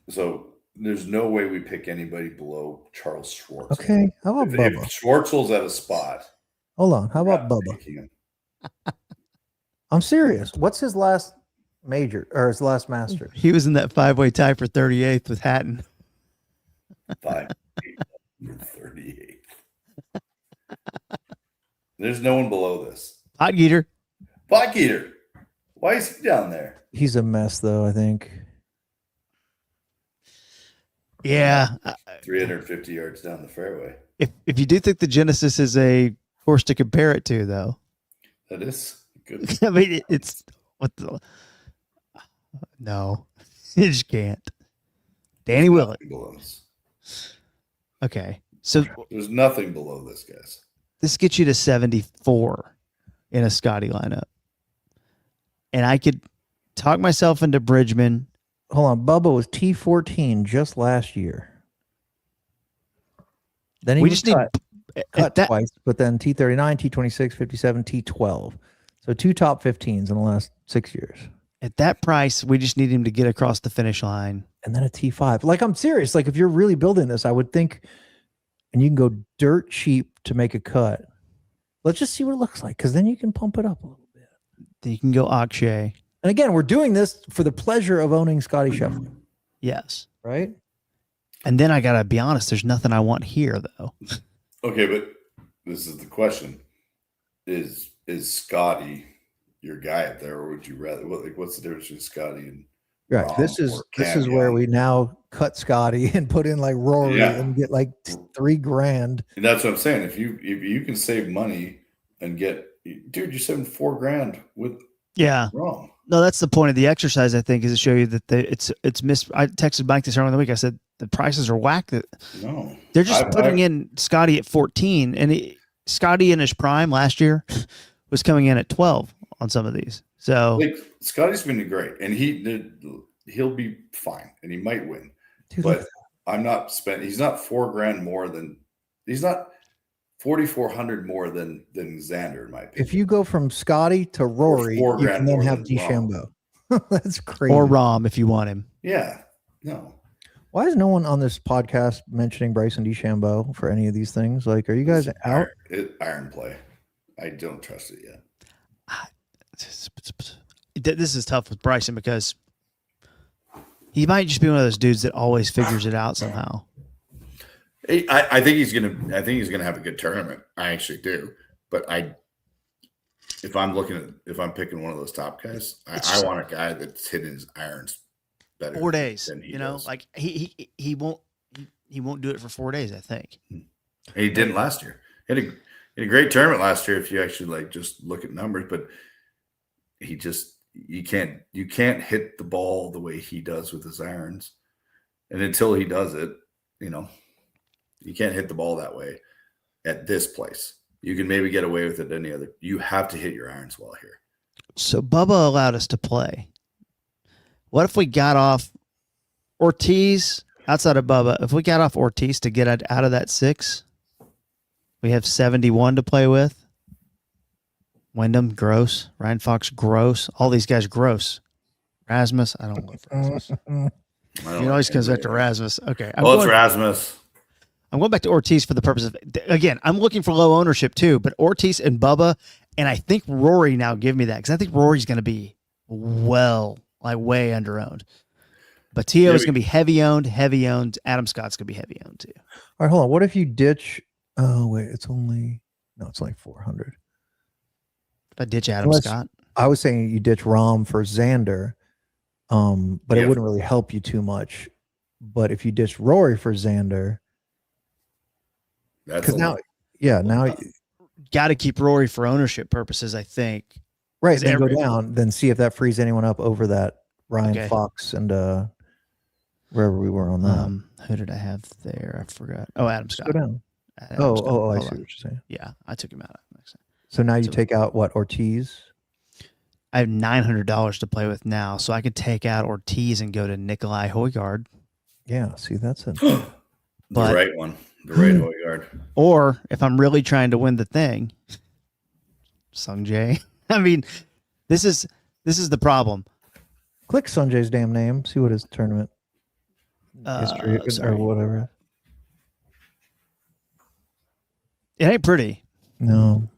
So there's no way we pick anybody below Charles Schwartz. Okay, how about If Bubba? Schwartzel's at a spot, Hold on, how we're about not Bubba? picking him. I'm serious. What's his last major or his last master? He was in that 5-way tie for 38th with Hatton. 38. There's no one below this. Hot Geeter. Black Eater. Why is he down there? He's a mess, though. I think. Yeah. 350 yards down the fairway. If you do think the Genesis is a course to compare it to, though, That is good. I mean it's what the no, you just can't. Danny Willett. Nothing below us. Okay, so There's nothing below this, guys. this gets you to 74 in a Scotty lineup, and I could talk myself into Bridgman. Hold on, Bubba was T14 just last year. Then he We was just need cut that. twice, but then T39, T26, 57, T12. So 2 top 15s in the last 6 years. At that price, we just need him to get across the finish line. And then a T5. Like, I'm serious. Like, if you're really building this, I would think, and you can go dirt cheap to make a cut. Let's just see what it looks like, because then you can pump it up a little bit. Then you can go Akshay. And again, we're doing this for the pleasure of owning Scotty Scheffler, Yes. right? And then I got to be honest, there's nothing I want here, though. Okay, but this is the question: Is Scotty your guy up there, or would you rather? What's the difference between Scotty and Right. Rom This is or where Cam we Young? now cut Scotty and put in like Rory Yeah. and get like $3,000. And that's what I'm saying. If you can save money and get, dude, you're saving $4,000 with Yeah. Rom. No, that's the point of the exercise, I think, is to show you that it's missed. I texted Mike this earlier in the week. I said the prices are whacked. No, They're just putting in Scotty at 14, and Scotty in his prime last year was coming in at 12 on some of these. So like Scotty's been great, and he'll be fine, and he might win. Dude, But I'm not spending. He's not $4,000 more than. He's not 4,400 more than Xander, in my opinion. if you go from Scotty to Rory, you $4,000 can then more have than DeChambeau. That's crazy. or Rom if you want him. Yeah, no. Why is no one on this podcast mentioning Bryson DeChambeau for any of these things? Like, are you guys out? Iron play. I don't trust it yet. This is tough with Bryson because he might just be one of those dudes that always figures it out somehow. I think he's gonna have a good tournament. I actually do, but if I'm picking one of those top guys, I want a guy that's hitting his irons better. 4 days, than he you know, does. like he won't do it for 4 days. I think. And he didn't last year. He had a great tournament last year if you actually like just look at numbers, but you can't hit the ball the way he does with his irons, and until he does it, you can't hit the ball that way at this place. You can maybe get away with it any other. You have to hit your irons well here. So Bubba allowed us to play. What if we got off Ortiz outside of Bubba? If we got off Ortiz to get out of that 6, we have 71 to play with. Wyndham, gross. Ryan Fox, gross. All these guys, gross. Rasmus, I don't love Rasmus. He always comes back to Rasmus. Okay. It's Rasmus. I'm going back to Ortiz for the purpose of, again, I'm looking for low ownership too, but Ortiz and Bubba, and I think Rory now give me that because I think Rory's going to be way under owned. But Tio is going to be heavy owned. Adam Scott's going to be heavy owned too. All right, hold on. What if you ditch? Oh wait, it's only 400. If I ditch Adam Scott, I was saying you ditch Rom for Xander, but it wouldn't really help you too much. But if you ditch Rory for Xander, That's because now got to keep Rory for ownership purposes, I think. Right. Is Then every- go down, then see if that frees anyone up over that Ryan Okay. Fox and wherever we were on that. Who did I have there? I forgot. Oh, Adam Just Scott. go down. Adam Oh, Scott. I Hold see on. what you're saying. Yeah, I took him out. So now you So- take out what, Ortiz? I have $900 to play with now, so I could take out Ortiz and go to Nikolai Højgaard. Yeah. See, that's it. The But- right one. The right Højgaard. Or if I'm really trying to win the thing, Sung Jae. I mean, this is the problem. Click Sanjay's damn name. See what his tournament history is or Sorry. whatever. It ain't pretty, No.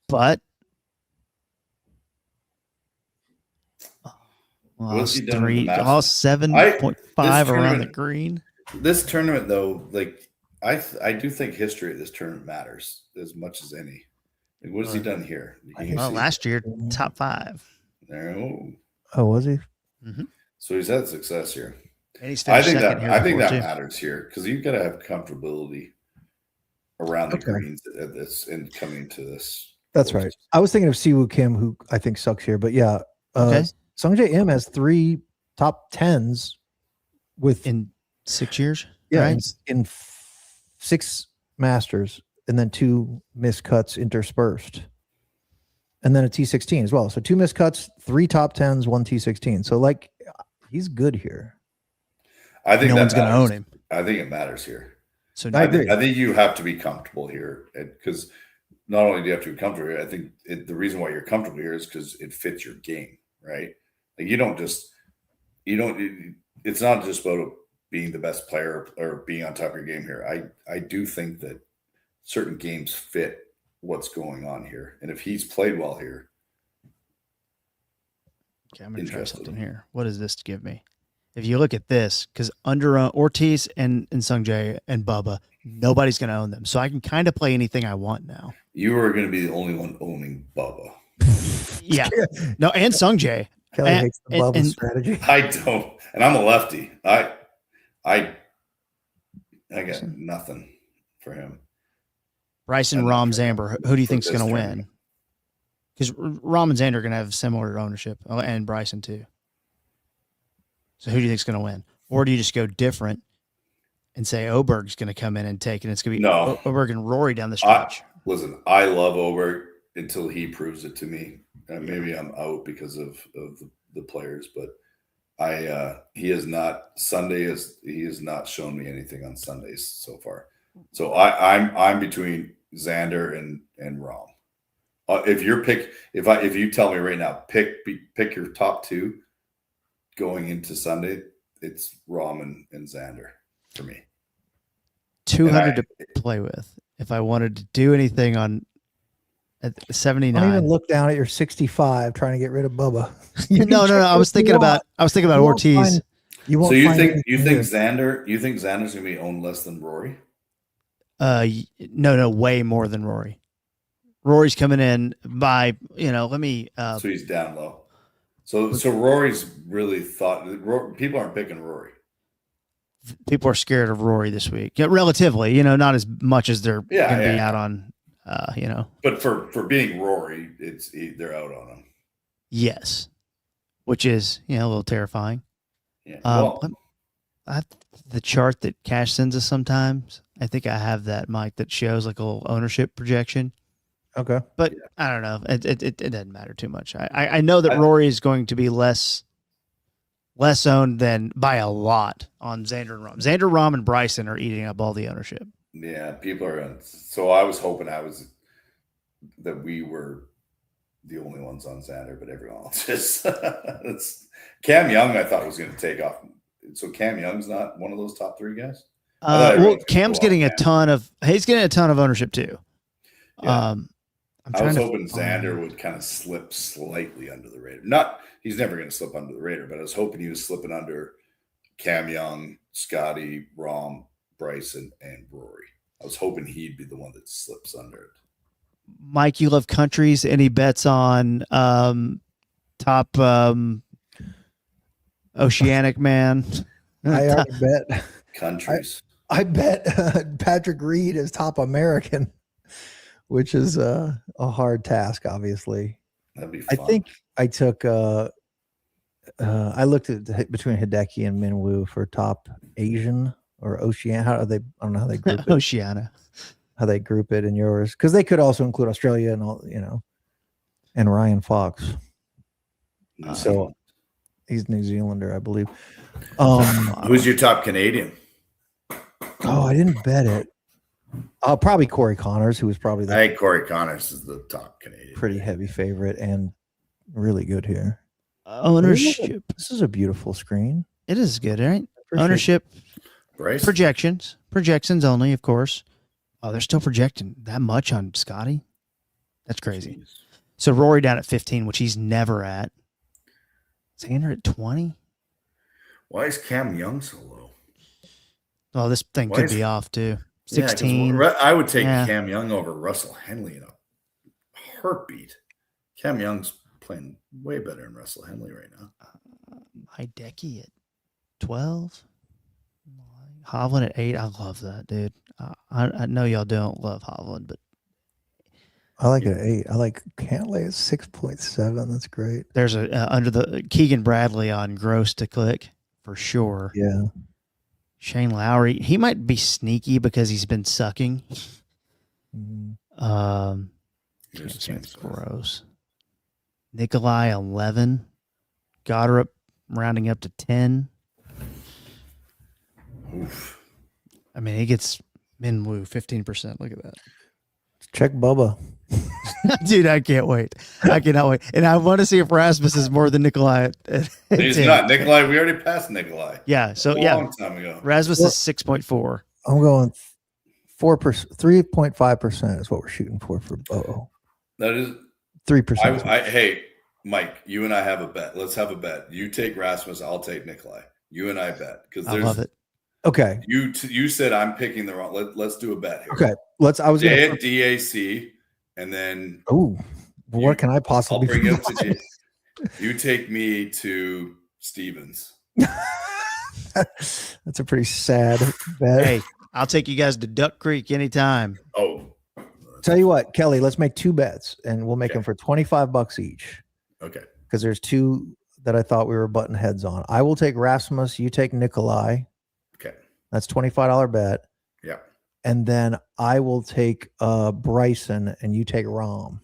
but What's he done with the three, Masters? all 7.5 around the tournament- green. This tournament, though, like I do think history of this tournament matters as much as any. Like, what has he done here? Can you Well, see? last year, top 5. There, oh. Oh, was he? So he's had success here. And he's I finished think second that here I think before, that too. matters here because you've got to have comfortability around the Okay. greens at this and coming to this. That's right. I was thinking of Siwoo Kim, who I think sucks here, but yeah. Okay. Sungjae M has 3 top 10s with In 6 years, yeah, right? in 6 Masters and then 2 missed cuts interspersed. And then a T16 as well. So 2 missed cuts, 3 top 10s, 1 T16. So like he's good here. I think No that one's going to matters. own him. I think it matters here. So I agree. I think you have to be comfortable here because not only do you have to be comfortable here, I think the reason why you're comfortable here is because it fits your game, right? Like it's not just about being the best player or being on top of your game here. I do think that certain games fit what's going on here. And if he's played well here, Okay, I'm going to try Interesting. something here. What does this give me? If you look at this, because under Ortiz and Sungjae and Bubba, nobody's going to own them. So I can kind of play anything I want now. you are going to be the only one owning Bubba. Yeah. No, and Sungjae. Kelly And- hates the and- bubble and- strategy. I don't, and I'm a lefty. I got nothing for him. Bryson, I'm not Rom, sure Zamber. Who do you for think's this going to win? tournament. Because Rom and Xander are going to have similar ownership, and Bryson too. So who do you think's going to win? Or do you just go different and say Oberg's going to come in and take it? And it's going to be No. Oberg and Rory down the stretch. Listen, I love Oberg until he proves it to me. Maybe I'm out because of the players, but he has not he has not shown me anything on Sundays so far. So I'm between Xander and Rom. If you tell me right now, pick your top 2 going into Sunday, it's Rom and Xander for me. 200 to play with. If I wanted to do anything at Don't 79. even look down at your 65 trying to get rid of Bubba. No. I was thinking about Ortiz. You won't So you find think anything here. Xander's going to be owned less than Rory? No, way more than Rory. Rory's coming in by, let me So he's down low. So Rory's really people aren't picking Rory. people are scared of Rory this week. Yeah, relatively, not as much as they're Yeah, going to be yeah. out on, But for being Rory, they're out on him. yes, which is, a little terrifying. Yeah. The chart that Cash sends us sometimes, I think I have that, Mike, that shows like a little ownership projection. Okay. But I don't know. It doesn't matter too much. I know that Rory is going to be less owned than by a lot on Xander and Rom. Xander, Rom, and Bryson are eating up all the ownership. Yeah, people are. So I was hoping that we were the only ones on Xander, but everyone else is. Cam Young, I thought was going to take off. So Cam Young's not one of those top 3 guys. Cam's getting a ton of ownership too. Yeah. I was to hoping Xander would kind of slip slightly under the radar. He's never going to slip under the radar, but I was hoping he was slipping under Cam Young, Scotty, Rom, Bryson, and Rory. I was hoping he'd be the one that slips under it. Mike, you love countries. Any bets on top Oceanic man? I already bet. Countries. I bet Patrick Reed is top American which is a hard task, obviously. That'd be I fun. think I took I looked at between Hideki and Minwoo for top Asian or Oceania. How are they? I don't know how they group it. Oceania. How they group it in yours, because they could also include Australia and all, and Ryan Fox. So he's New Zealander, I believe. Who's your top Canadian? Oh, I didn't bet it. Probably Corey Connors, who was probably I think Corey Connors is the top Canadian. pretty heavy favorite and really good here. Ownership. This is a beautiful screen. It is good, right? Appreciate Ownership. Bryce? Projections only, of course. Oh, they're still projecting that much on Scotty. That's crazy. Jeez. So Rory down at 15, which he's never at. Xander at 20. Why is Cam Young so low? Oh, this thing Why could is- be off too. Yeah, 'cause 16. I would take Yeah. Cam Young over Russell Henley in a heartbeat. Cam Young's playing way better than Russell Henley right now. Hideki at 12. Hovland at 8. I love that, dude. I know y'all don't love Hovland, but I like it at 8. I like Cantlay at 6.7. That's great. there's a under the Keegan Bradley on Gross to click for sure. Yeah. Shane Lowry, he might be sneaky because he's been sucking. Mhm. Here's Cam Cam Smith's Smith. gross. Nikolai 11. Goddard rounding up to 10. Oof. I mean, he gets Minwoo 15%. Look at that. Check Bubba. Dude, I can't wait. I cannot wait. And I want to see if Rasmus is more than Nikolai. At He's 10. not. Nikolai, we already passed Nikolai. Yeah. So, a yeah. long time ago. Rasmus is 6.4. I'm going 4%, 3.5% is what we're shooting for Bo. That is 3%. hey, Mike, you and I have a bet. Let's have a bet. You take Rasmus, I'll take Nikolai. You and I bet because I love it. Okay. You said I'm picking the wrong. Let's do a bet here. Okay. I was Jay going at DAC, and then oh, what can I I'll possibly bring it to Jay. You take me to Stevens. That's a pretty sad bet. Hey, I'll take you guys to Duck Creek anytime. Oh, Tell you what, Kelly, let's make 2 bets and we'll make Okay. them for $25 each okay. because there's 2 that I thought we were button heads on. I will take Rasmus. You take Nikolai. Okay. That's $25 bet. Yeah. And then I will take Bryson and you take Rom.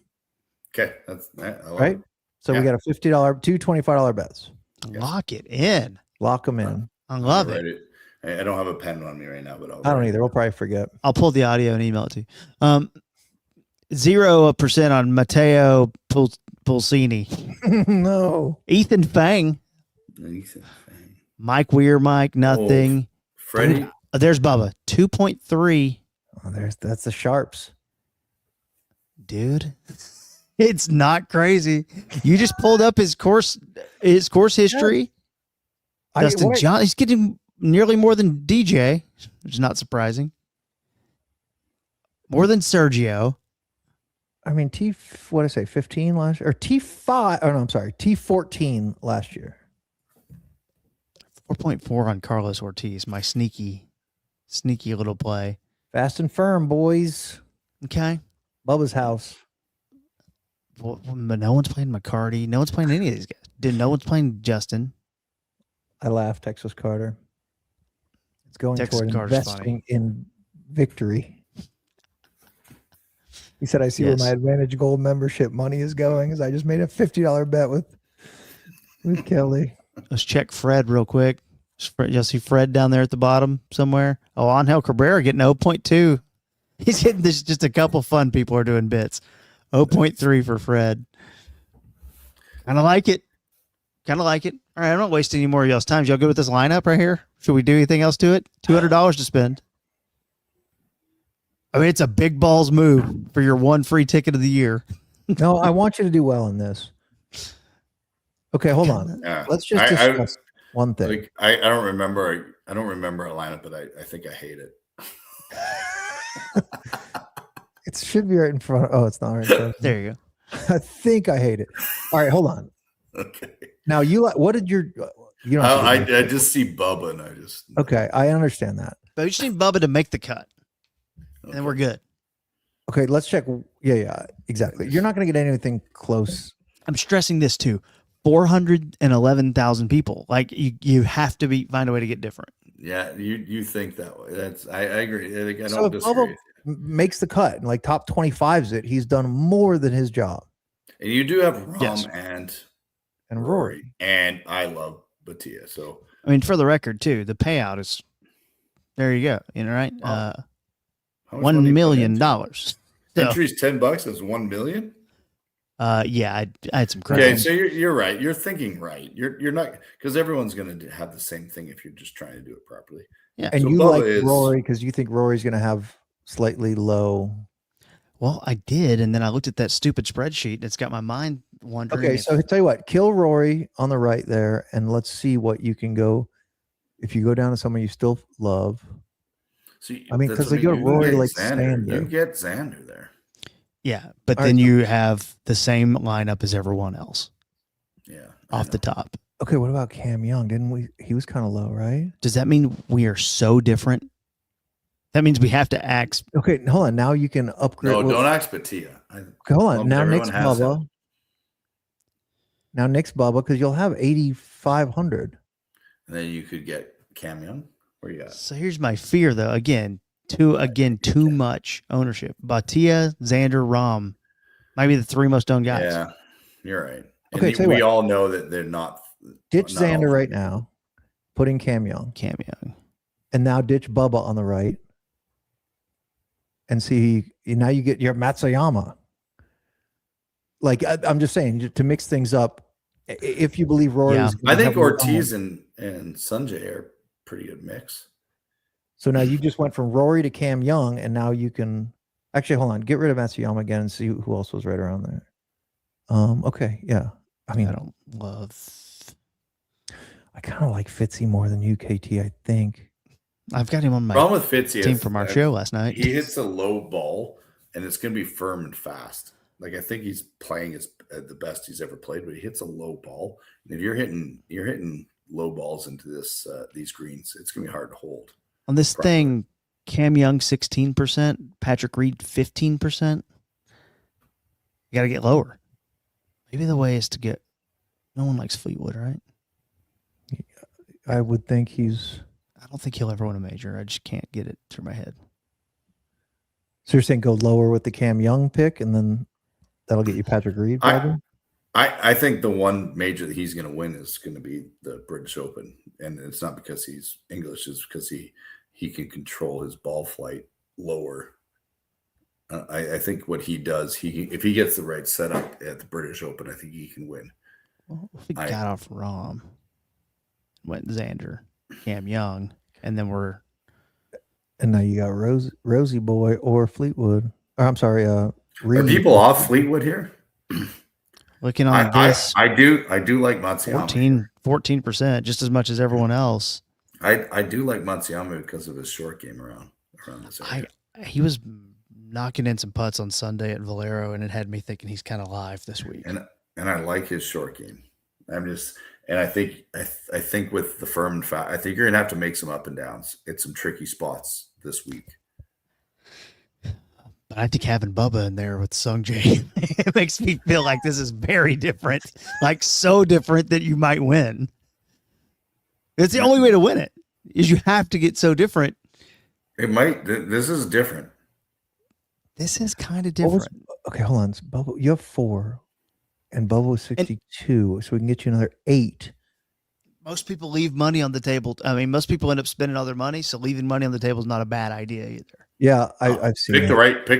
Okay. That's I love Right? it. So we Yeah. got a $50, 2 $25 bets. Yes. Lock it in. Lock them in. I love I'll it. write I don't have a pen on me right now, but I don't either. We'll probably forget. I'll pull the audio and email it to you. 0% on Matteo Pulsini. No. Ethan Fang. Mike Weir, Mike, nothing. Freddie. There's Bubba. 2.3. Oh, that's the sharps. Dude. It's not crazy. You just pulled up his course history. Dustin John, he's getting nearly more than DJ, which is not surprising. More than Sergio. I mean, what did I say, 15 last year? Or T5. Oh, no, I'm sorry. T14 last year. 4.4 on Carlos Ortiz, my sneaky little play. Fast and firm, boys. Okay. Bubba's house. Well, but no one's playing McCarty. No one's playing any of these guys. No one's playing Justin. I laugh, Texas Carter. It's going Texas toward Carter's investing in victory. He said, I see Yes. where my Advantage Gold membership money is going, as I just made a $50 bet with Kelly. Let's check Fred real quick. You'll see Fred down there at the bottom somewhere. Oh, Angel Cabrera getting 0.2. He's hitting this. Just a couple fun people are doing bits. 0.3 for Fred. Kind of like it. All right, I'm not wasting any more of y'all's time. Y'all good with this lineup right here? Should we do anything else to it? $200 to spend. I mean, it's a big balls move for your one free ticket of the year. No, I want you to do well in this. Okay, hold on. Yeah. Let's just discuss one thing. Like, I don't remember a lineup, but I think I hate it. It should be right in front. Oh, it's not right in front. There you go. I think I hate it. All right, hold on. Okay. Now, what did you don't have to do I just see Bubba and I just Okay, I understand that. But we just need Bubba to make the cut. And then we're good. Okay, let's check. Yeah, exactly. You're not going to get anything close. I'm stressing this too. 411,000 people. Like you have to find a way to get different. Yeah, you think that way. I agree. I So don't if disagree. Bubba makes the cut and like top 25s it, he's done more than his job. And you do have Rom Yes. and Rory. and I love Batia. So I mean, for the record, too, the payout is there. You go. You know, right? how much money $1 you put million. into it? So, Entry's $10 is 1 million. yeah, I had some Okay, credit. so you're right. You're thinking right. You're not, because everyone's going to have the same thing if you're just trying to do it properly. Yeah. And So you Bubba like is- Rory because you think Rory's going to have slightly low. Well, I did, and then I looked at that stupid spreadsheet, and it's got my mind wondering. Okay, if- so I tell you what, kill Rory on the right there, and let's see what you can go. If you go down to someone you still love, See, I mean, that's 'cause what they go you can Rory get like Xander. You Xander. get Xander there. yeah, but All then right, you have the same lineup as everyone else Yeah, I off the know. top. okay, what about Cam Young? Didn't we? He was kind of low, right? Does that mean we are so different? That means we have to act. Okay, hold on. Now you can upgrade. No, well, don't ask Batia. okay, hold on. Almost Now everyone Nick's has Bubba. him. Now Nick's Bubba because you'll have 8,500. And then you could get Cam Young. Where you at? So here's my fear, though. Again, too much ownership. Batia, Xander, Rom might be the three most owned guys. Yeah, you're right. Okay, And tell you we what. all know that they're not. Ditch not all Xander of right them. now. Put in Cam Young, Cam Young. and now ditch Bubba on the right. And see, now you get your Matsuyama. Like I'm just saying to mix things up. If you believe Rory, Yeah. I think Ortiz and Sanjay are pretty good mix. So now you just went from Rory to Cam Young, and now you can actually hold on, get rid of Matsuyama again and see who else was right around there. Okay, yeah. I mean, I don't love. I kind of like Fitzy more than UKT. I think. I've got him on my Problem with Fitzy team is from our that show last night. he hits a low ball, and it's going to be firm and fast. Like I think he's playing his the best he's ever played, but he hits a low ball. And if you're hitting low balls into these greens, it's going to be hard to hold. On this properly. thing, Cam Young 16%, Patrick Reed 15%. You got to get lower. Maybe the way is to get. No one likes Fleetwood, right? I would think he's. I don't think he'll ever win a major. I just can't get it through my head. So you're saying go lower with the Cam Young pick, and then that'll get you Patrick Reed, probably. I think the one major that he's going to win is going to be the British Open, and it's not because he's English; it's because he can control his ball flight lower. I think what he does, if he gets the right setup at the British Open, I think he can win. Well, if we got off Rom, went Xander, Cam Young, and then we're And now you got Rosie Boy or Fleetwood. Or, I'm sorry, Are Reed. people off Fleetwood here? looking on this I do like Matsuyama. 14%, just as much as everyone else. I do like Matsuyama because of his short game around this area. He was knocking in some putts on Sunday at Valero, and it had me thinking he's kind of live this week. And I like his short game. I think with the firm and fat, I think you're gonna have to make some up and downs. It's some tricky spots this week. But I think having Bubba in there with Sung Jae, it makes me feel like this is very different, like so different that you might win. It's the only way to win it is you have to get so different. It might. This is different. This is kind of What was- different. Okay, hold on. Bubba, you have 4, and Bubba was 62, so we can get you another 8. Most people leave money on the table. I mean, most people end up spending all their money, so leaving money on the table is not a bad idea either. Yeah, I've seen Pick it.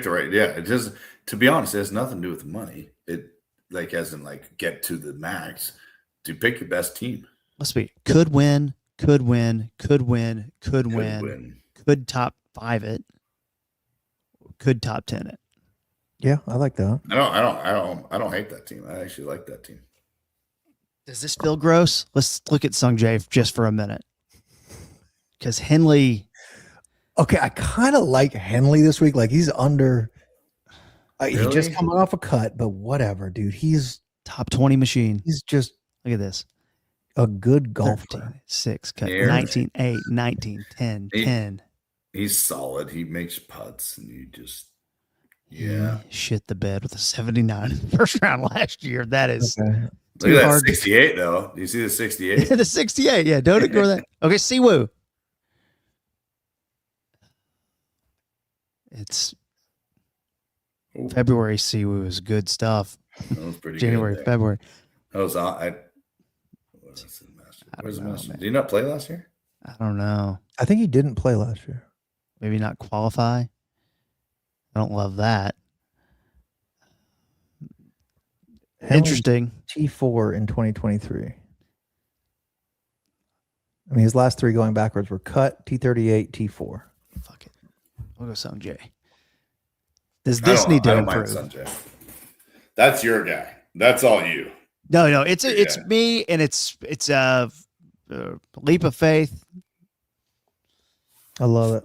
the right. Yeah, it just, to be honest, it has nothing to do with the money. It as in get to the max. To pick your best team. Let's be could win, could top 5 it, could top 10 it. Yeah, I like that. I don't hate that team. I actually like that team. Does this feel gross? Let's look at Sung Jae just for a minute. Because Henley, Okay, I kind of like Henley this week. Like he's under. He's just Really? coming off a cut, but whatever, dude. He's top 20 machine. just Look at this. a good golfer. 13, 6, cut, Here. 19, 8, 19, 10, He- 10. He's solid. He makes putts, and you Yeah. He shit the bed with a 79 in the first round last year. That is Okay. Look at that hard. 68 though. Do you see the 68? the 68. Yeah, don't ignore that. Okay, Siwoo. It's Ooh, February. Siwoo is good stuff. that was pretty January, good. There. February. That was where's the master? Where's the know, master? man. Did he not play last year? I don't know. I think he didn't play last year. Maybe not qualify. I don't love that. Henley Interesting. T4 in 2023. I mean, his last three going backwards were cut, T38, T4. Fuck it. We'll go Sanjay. Does I this don't need know. to I don't mind improve? Sanjay. That's your guy. That's all you. No. It's Yeah. me, and it's a leap of faith. I love it.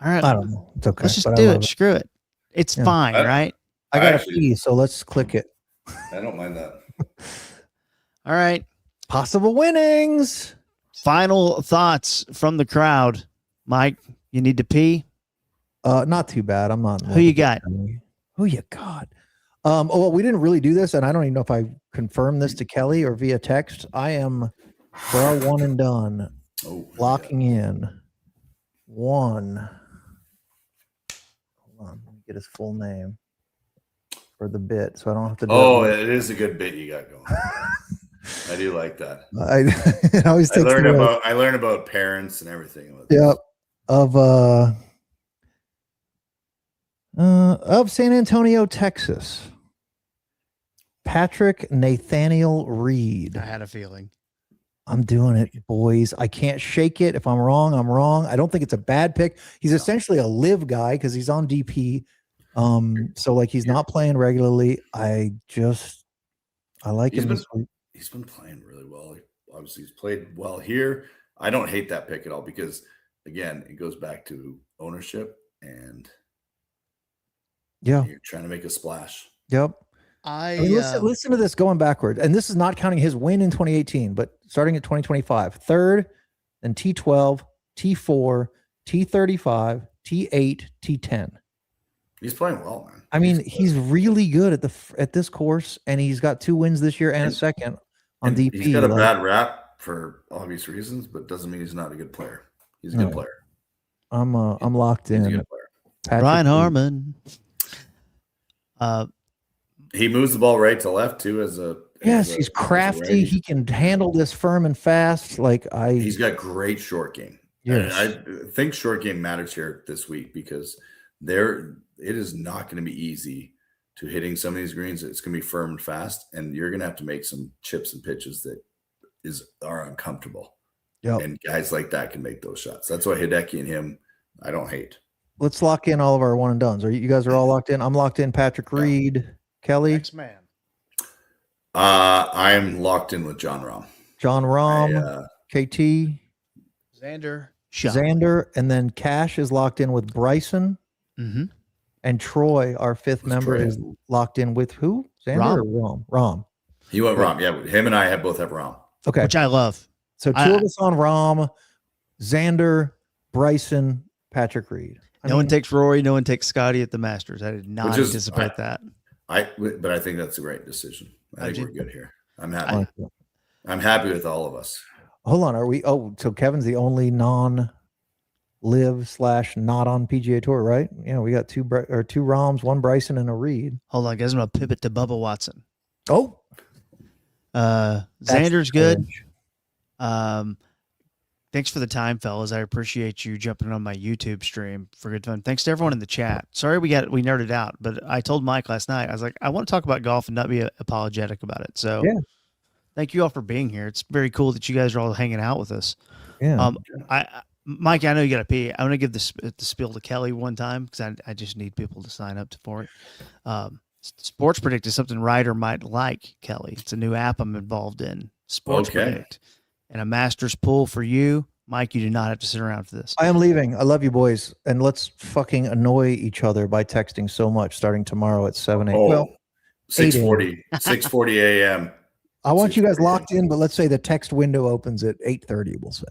All right, I don't know. It's okay. let's just but I do love it. Screw it. It's Yeah. fine, right? I got Actually- a pee, so let's click it. I don't mind that. All right. Possible winnings. Final thoughts from the crowd. Mike, you need to pee. Not too bad. I'm not. Who you got? Who you got? Well, we didn't really do this, and I don't even know if I confirmed this to Kelly or via text. I am for our one and done, Oh, locking in one. Hold on, let me get his full name for the bit, so I don't have to. Do Oh, it. it is a good bit you got going. I do like that. It always I takes learn me away. about parents and everything. Yep. Of San Antonio, Texas. Patrick Nathaniel Reed. I had a feeling. I'm doing it, boys. I can't shake it. If I'm wrong, I'm wrong. I don't think it's a bad pick. He's essentially a live guy because he's on DP. So like he's not playing regularly. I like him this week. He's been playing really well. Obviously, he's played well here. I don't hate that pick at all because, again, it goes back to ownership and Yeah. you're trying to make a splash. Yep. I mean, listen to this going backward. And this is not counting his win in 2018, but starting at 2025. Third, then T12, T4, T35, T8, T10. He's playing well, man. I mean, he's really good at this course, and he's got 2 wins this year and a second on and DP. He's got a bad rap for obvious reasons, but doesn't mean he's not a good player. He's a good player. I'm locked He's a in. good player. Patrick Ryan Reed. Harmon. He moves the ball right to left too. He's crafty. He can handle this firm and fast. He's got great short game. Yes. And I think short game matters here this week because it is not going to be easy to hitting some of these greens. It's going to be firm and fast, and you're going to have to make some chips and pitches that are uncomfortable. Yep. And guys like that can make those shots. That's why Hideki and him, I don't hate. Let's lock in all of our one and dones. You guys are all locked in? I'm locked in. Patrick Reed, Kelly, man. I am locked in with John Rahm. John Rahm, KT, Xander. Xander, and then Cash is locked in with Bryson. Mm-hmm. And Troy, our fifth member, Troy? is locked in with who? Xander or Rahm? Rahm. He went Rahm. Yeah, him and I both have Rahm. Okay. Which I love. So two of us on Rahm, Xander, Bryson, Patrick Reed. No one takes Rory. No one takes Scotty at the Masters. I did not anticipate that. But I think that's a great decision. I think we're good here. I'm happy. like it. I'm happy with all of us. Hold on. Are we? Oh, so Kevin's the only non-live / not on PGA Tour, right? Yeah, we got two Rahms, one Bryson, and a Reed. Hold on, guys. I'm going to pivot to Bubba Watson. Oh, Xander's good. Thanks for the time, fellas. I appreciate you jumping on my YouTube stream for good fun. Thanks to everyone in the chat. Sorry we nerded out, but I told Mike last night, I was like, I want to talk about golf and not be apologetic about it. So thank you all for being here. It's very cool that you guys are all hanging out with us. Yeah. Mike, I know you got to pee. I'm going to give the spiel to Kelly one time because I just need people to sign up for it. Sports Predict is something Ryder might like, Kelly. It's a new app I'm involved in. Sports Predict. And a master's pool for you. Mike, you do not have to sit around for this. I am leaving. I love you, boys. And let's fucking annoy each other by texting so much starting tomorrow at 7 a.m. Well, 6:40 a.m. I want you guys locked in, but let's say the text window opens at 8:30, we'll say.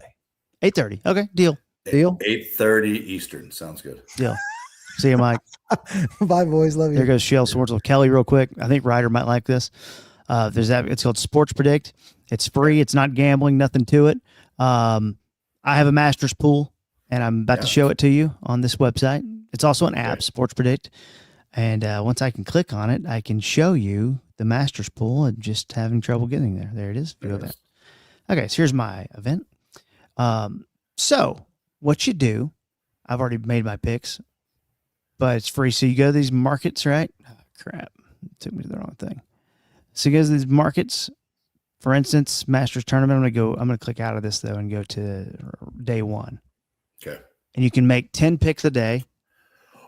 8:30. Okay, deal. 8:30 Eastern. Sounds good. Deal. See you, Mike. Bye, boys. Love you. There goes Shell Swartzel. Kelly, real quick. I think Ryder might like this. There's that. It's called Sports Predict. It's free. It's not gambling. Nothing to it. I have a Masters pool, and I'm about to show it to you on this website. It's also an app, Sports Predict. And once I can click on it, I can show you the Masters pool. And just having trouble getting there. There it is. View event. Okay, so here's my event. So what you do, I've already made my picks, but it's free. So you go to these markets, right? Oh, crap. It took me to the wrong thing. So you go to these markets. For instance, Masters Tournament. I'm going to click out of this though and go to day 1. Okay. And you can make 10 picks a day.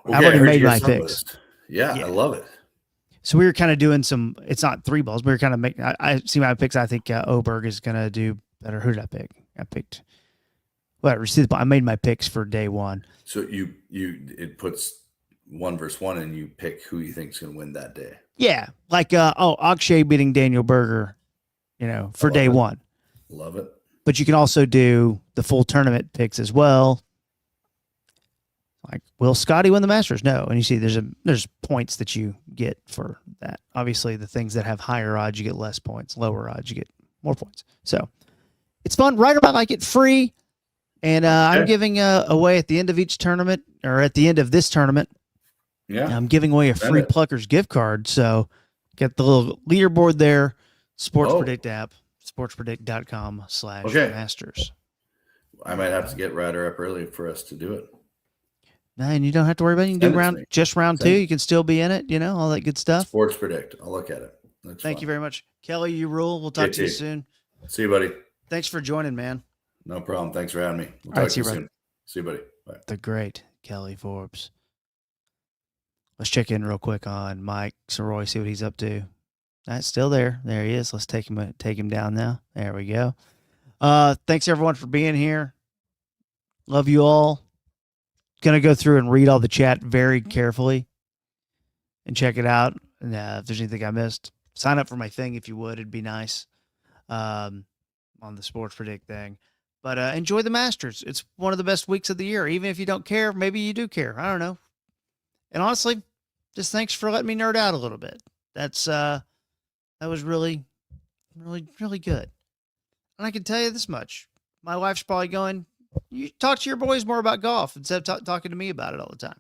Okay, I've already made my picks. Yeah, I love it. So we were kind of doing some, it's not 3 balls, but we were kind of making, I see my picks. I think Oberg is going to do better. Who did I pick? I picked, I made my picks for day 1. So it puts 1 versus 1 and you pick who you think is going to win that day. Yeah. Like, Akshay beating Daniel Berger, for day 1. Love it. But you can also do the full tournament picks as well. Like, will Scotty win the Masters? No. And you see there's points that you get for that. Obviously, the things that have higher odds, you get less points. Lower odds, you get more points. So it's fun. Right about like it free. And I'm giving away at the end of each tournament, or at the end of this tournament. Yeah. I'm giving away a free Pluckers gift card. So get the little leaderboard there. Sports Predict app. sportspredict.com/masters. I might have to get Ryder up early for us to do it. No, and you don't have to worry about it. You can do round 2. You can still be in it, all that good stuff. Sports Predict. I'll look at it. Thank you very much. Kelly, you rule. We'll talk to you soon. See you, buddy. Thanks for joining, man. No problem. Thanks for having me. We'll All talk right, to you soon. See you, buddy. Bye. The great Kelly Forbes. Let's check in real quick on Mike Sirois, see what he's up to. That's still there. There he is. Let's take him down now. There we go. Thanks everyone for being here. Love you all. Gonna go through and read all the chat very carefully and check it out. And if there's anything I missed, sign up for my thing if you would. It'd be nice on the Sports Predict thing. But enjoy the Masters. It's one of the best weeks of the year. Even if you don't care, maybe you do care. I don't know. And honestly, just thanks for letting me nerd out a little bit. That was really, really, really good. And I can tell you this much. My wife's probably going, you talk to your boys more about golf instead of talking to me about it all the time.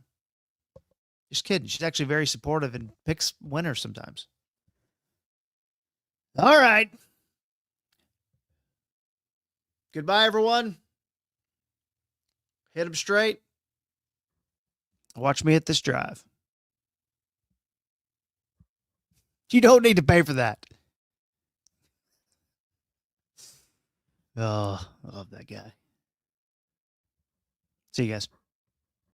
Just kidding. She's actually very supportive and picks winners sometimes. All right. Goodbye, everyone. Hit them straight. Watch me hit this drive. You don't need to pay for that. Oh, I love that guy. See you guys.